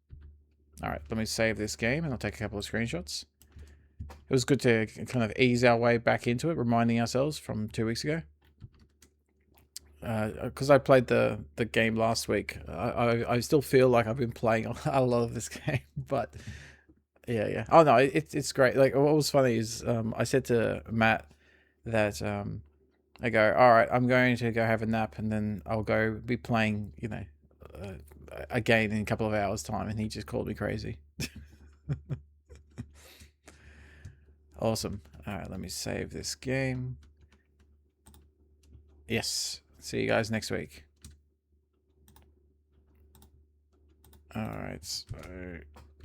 All right, let me save this game and I'll take a couple of screenshots. It was good to kind of ease our way back into it, reminding ourselves from 2 weeks ago. Because I played the game last week, I still feel like I've been playing a lot of this game, but yeah. Oh no, it's great. Like what was funny is I said to Matt that I go, all right, I'm going to go have a nap and then I'll go be playing, again in a couple of hours time, and he just called me crazy. Awesome. All right, let me save this game. Yes. See you guys next week. All right, so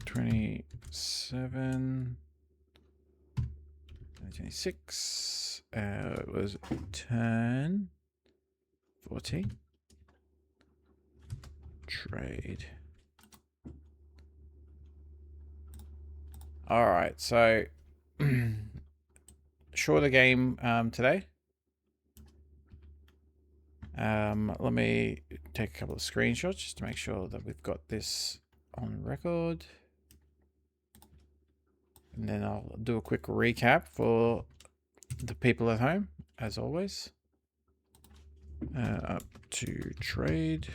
27, 26. It was turn 14. Trade. All right, so shorter game today. Let me take a couple of screenshots just to make sure that we've got this on record. And then I'll do a quick recap for the people at home, as always. Up to trade.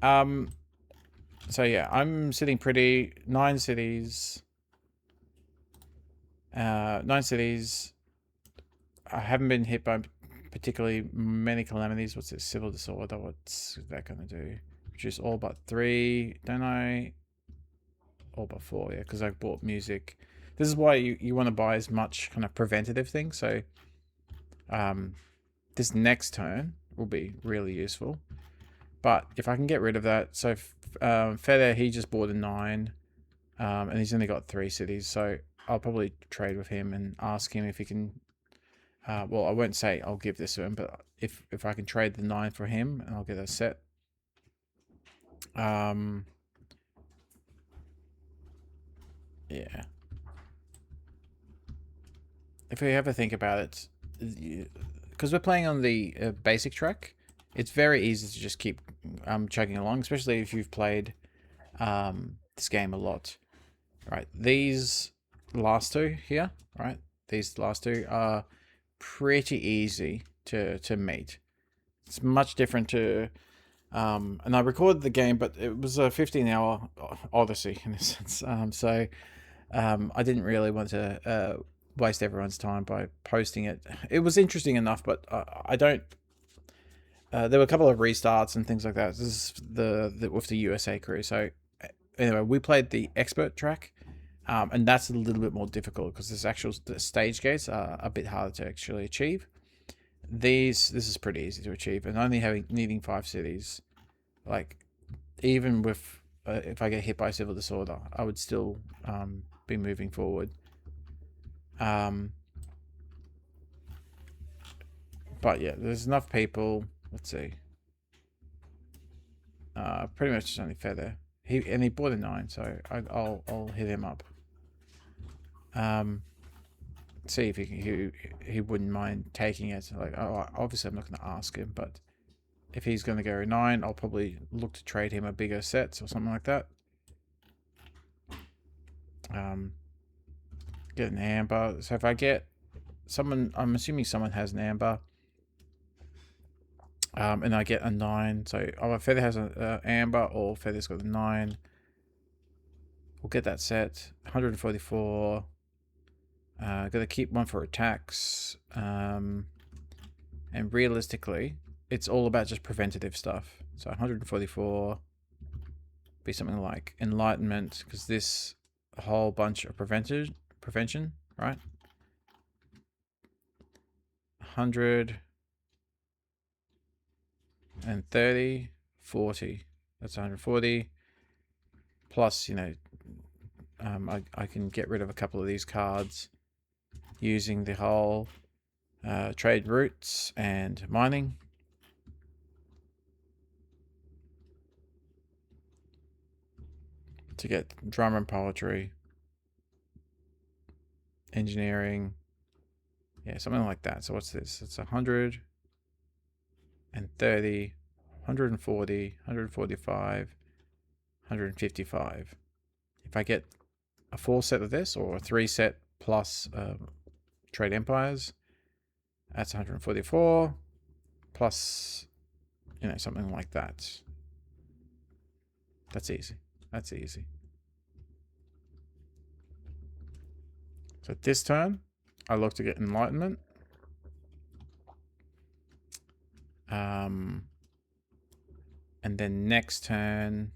So yeah, I'm sitting pretty 9 cities. 9 cities. I haven't been hit by particularly many calamities. What's this? Civil disorder. What's that gonna do? Reduce all but 3, don't I? All but 4, yeah, because I bought music. This is why you want to buy as much kind of preventative things. So this next turn will be really useful. But if I can get rid of that, so Feder, he just bought a 9, and he's only got 3 cities. So I'll probably trade with him and ask him if he can. Well, I won't say I'll give this to him, but if I can trade the 9 for him, and I'll get a set. Yeah. If we ever think about it, because we're playing on the basic track, it's very easy to just keep chugging along, especially if you've played this game a lot. Right, these last 2 here, right? These last 2 are pretty easy to meet. It's much different to and I recorded the game, but it was a 15-hour odyssey in a sense. So I didn't really want to waste everyone's time by posting it. It was interesting enough, but I don't. There were a couple of restarts and things like that. This is with the USA crew. So anyway, we played the expert track, and that's a little bit more difficult because the stage gates are a bit harder to actually achieve. This is pretty easy to achieve, and only needing 5 cities. Like even with if I get hit by civil disorder, I would still be moving forward. But yeah, there's enough people. Let's see. Pretty much just only Feather. He bought a 9, so I'll hit him up. See if he wouldn't mind taking it. Like, obviously I'm not going to ask him, but if he's going to go 9, I'll probably look to trade him a bigger set or something like that. Get an amber. So if I get someone, I'm assuming someone has an amber. And I get a 9. So either Feather has an amber or Feather's got a 9. We'll get that set. 144. Gotta keep one for attacks. And realistically, it's all about just preventative stuff. So 144 be something like enlightenment, because this whole bunch of prevention, right? 130, 40. That's 140. Plus, you know, I can get rid of a couple of these cards using the whole trade routes and mining. To get drama and poetry, engineering, yeah, something like that. So what's this? It's 130, 140, 145, 155. If I get a 4 set of this or a 3 set plus trade empires, that's 144 plus, you know, something like that. That's easy. That's easy. So this turn, I look to get enlightenment. And then next turn,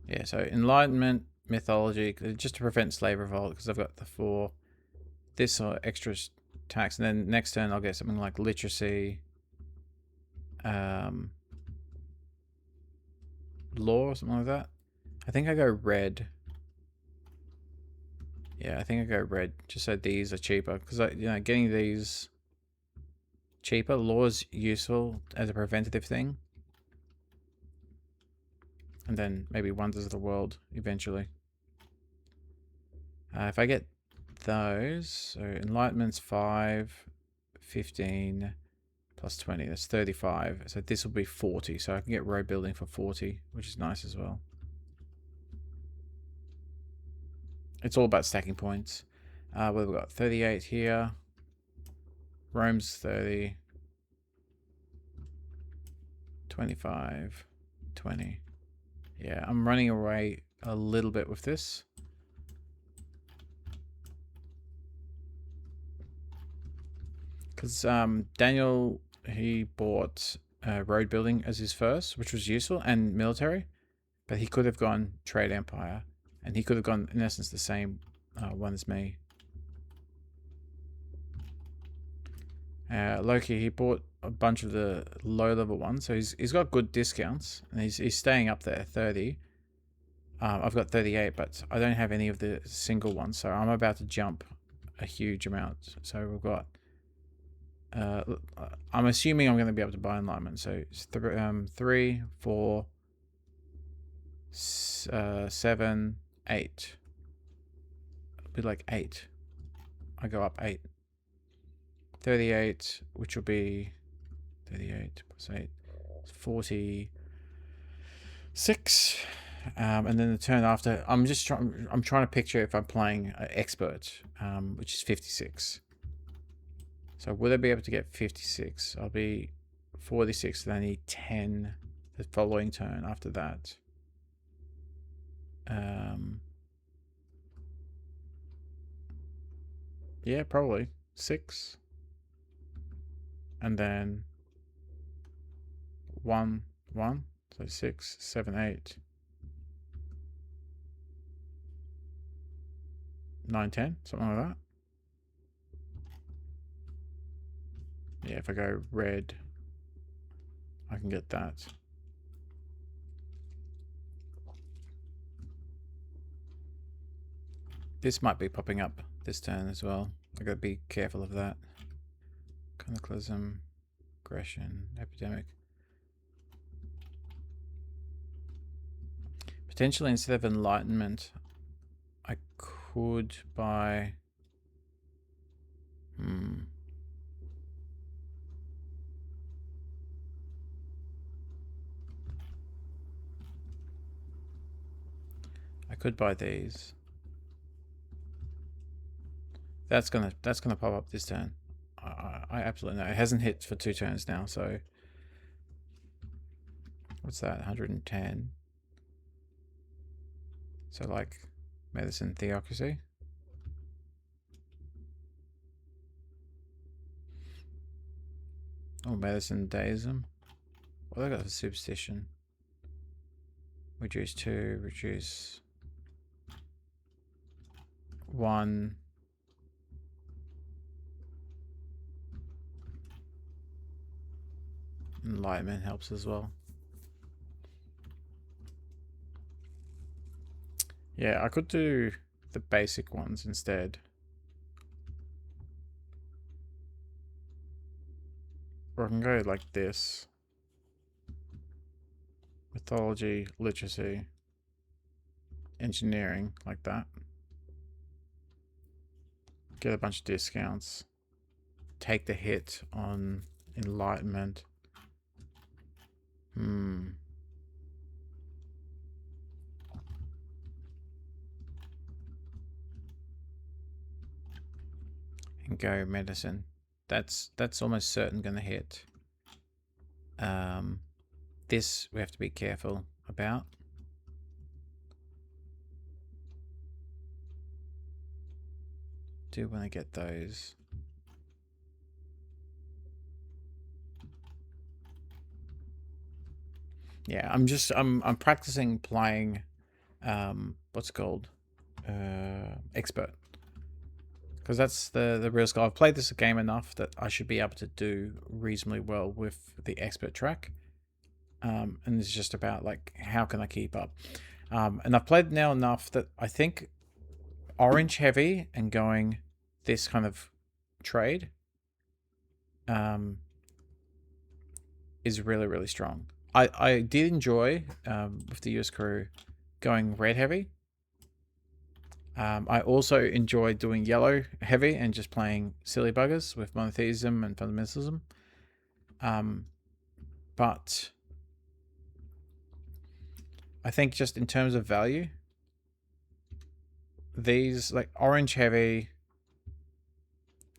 yeah, so enlightenment, mythology, just to prevent slave revolt, because I've got the 4. This or extra tax, and then next turn I'll get something like literacy, law or something like that. I think I go red. Yeah, I think I go red, just so these are cheaper, because you know, getting these cheaper, law is useful as a preventative thing, and then maybe wonders of the world eventually. If I get those, so enlightenment's 5, 15 plus 20, that's 35. So this will be 40, so I can get road building for 40, which is nice as well. It's all about stacking points. Well, we've got 38 here. Rome's 30. 25. 20. Yeah, I'm running away a little bit with this. Because Daniel, he bought road building as his first, which was useful, and military. But he could have gone trade empire. And he could have gone, in essence, the same one as me. Loki, he bought a bunch of the low-level ones. So he's got good discounts. And he's staying up there, 30. I've got 38, but I don't have any of the single ones. So I'm about to jump a huge amount. So we've got... I'm assuming I'm going to be able to buy enlightenment. So it's 3, 4, 7, 8. It'll be like 8. I go up 8. 38, which will be 38 plus 8, 46. And then the turn after, I'm trying to picture if I'm playing expert, which is 56. So would I be able to get 56? I'll be 46, and I need 10 the following turn after that. Yeah, probably 6. And then 1, 1. So 6, 7, 8. 9, 10, something like that. Yeah, if I go red, I can get that. This might be popping up this turn as well. I gotta be careful of that. Cataclysm, aggression, epidemic. Potentially instead of enlightenment, I could buy... I could buy these. That's gonna pop up this turn. I absolutely know. It hasn't hit for 2 turns now, so what's that? 110. So like medicine theocracy. Or medicine deism. Well, I got the superstition. Reduce 2, reduce 1. Enlightenment helps as well. Yeah, I could do the basic ones instead. Or I can go like this. Mythology, literacy, engineering, like that. Get a bunch of discounts. Take the hit on enlightenment. And go medicine. That's almost certain gonna hit. This we have to be careful about. Do want to get those. Yeah, I'm practicing playing what's it called? Expert. Because that's the real skill. I've played this game enough that I should be able to do reasonably well with the expert track. And it's just about like how can I keep up. And I've played now enough that I think orange heavy and going this kind of trade is really, really strong. I did enjoy with the US crew going red heavy. I also enjoyed doing yellow heavy and just playing silly buggers with monotheism and fundamentalism. But I think just in terms of value, these like orange heavy,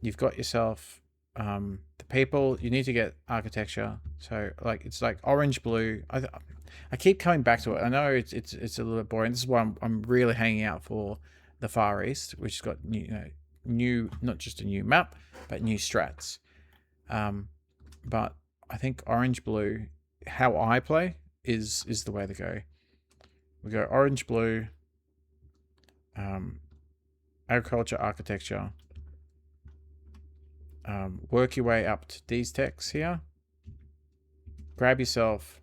you've got yourself the people. You need to get architecture. So like it's like orange blue. I keep coming back to it. I know it's a little bit boring. This is why I'm really hanging out for the Far East, which has got new not just a new map but new strats. But I think orange blue, how I play is the way to go. We go orange blue, agriculture, architecture. Work your way up to these techs here. Grab yourself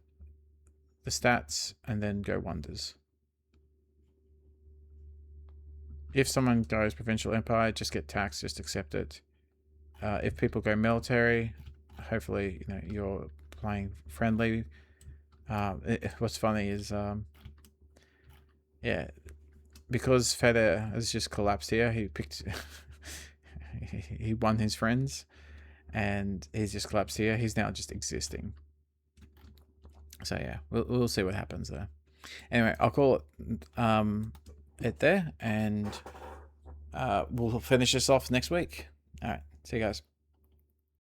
the stats and then go wonders. If someone goes provincial empire, just get taxed, just accept it. If people go military, hopefully you're playing friendly. What's funny is yeah, because Feder has just collapsed here, he picked he won his friends and he's just collapsed here. He's now just existing. So yeah, we'll see what happens there. Anyway, I'll call it there, and we'll finish this off next week. All right, see you guys.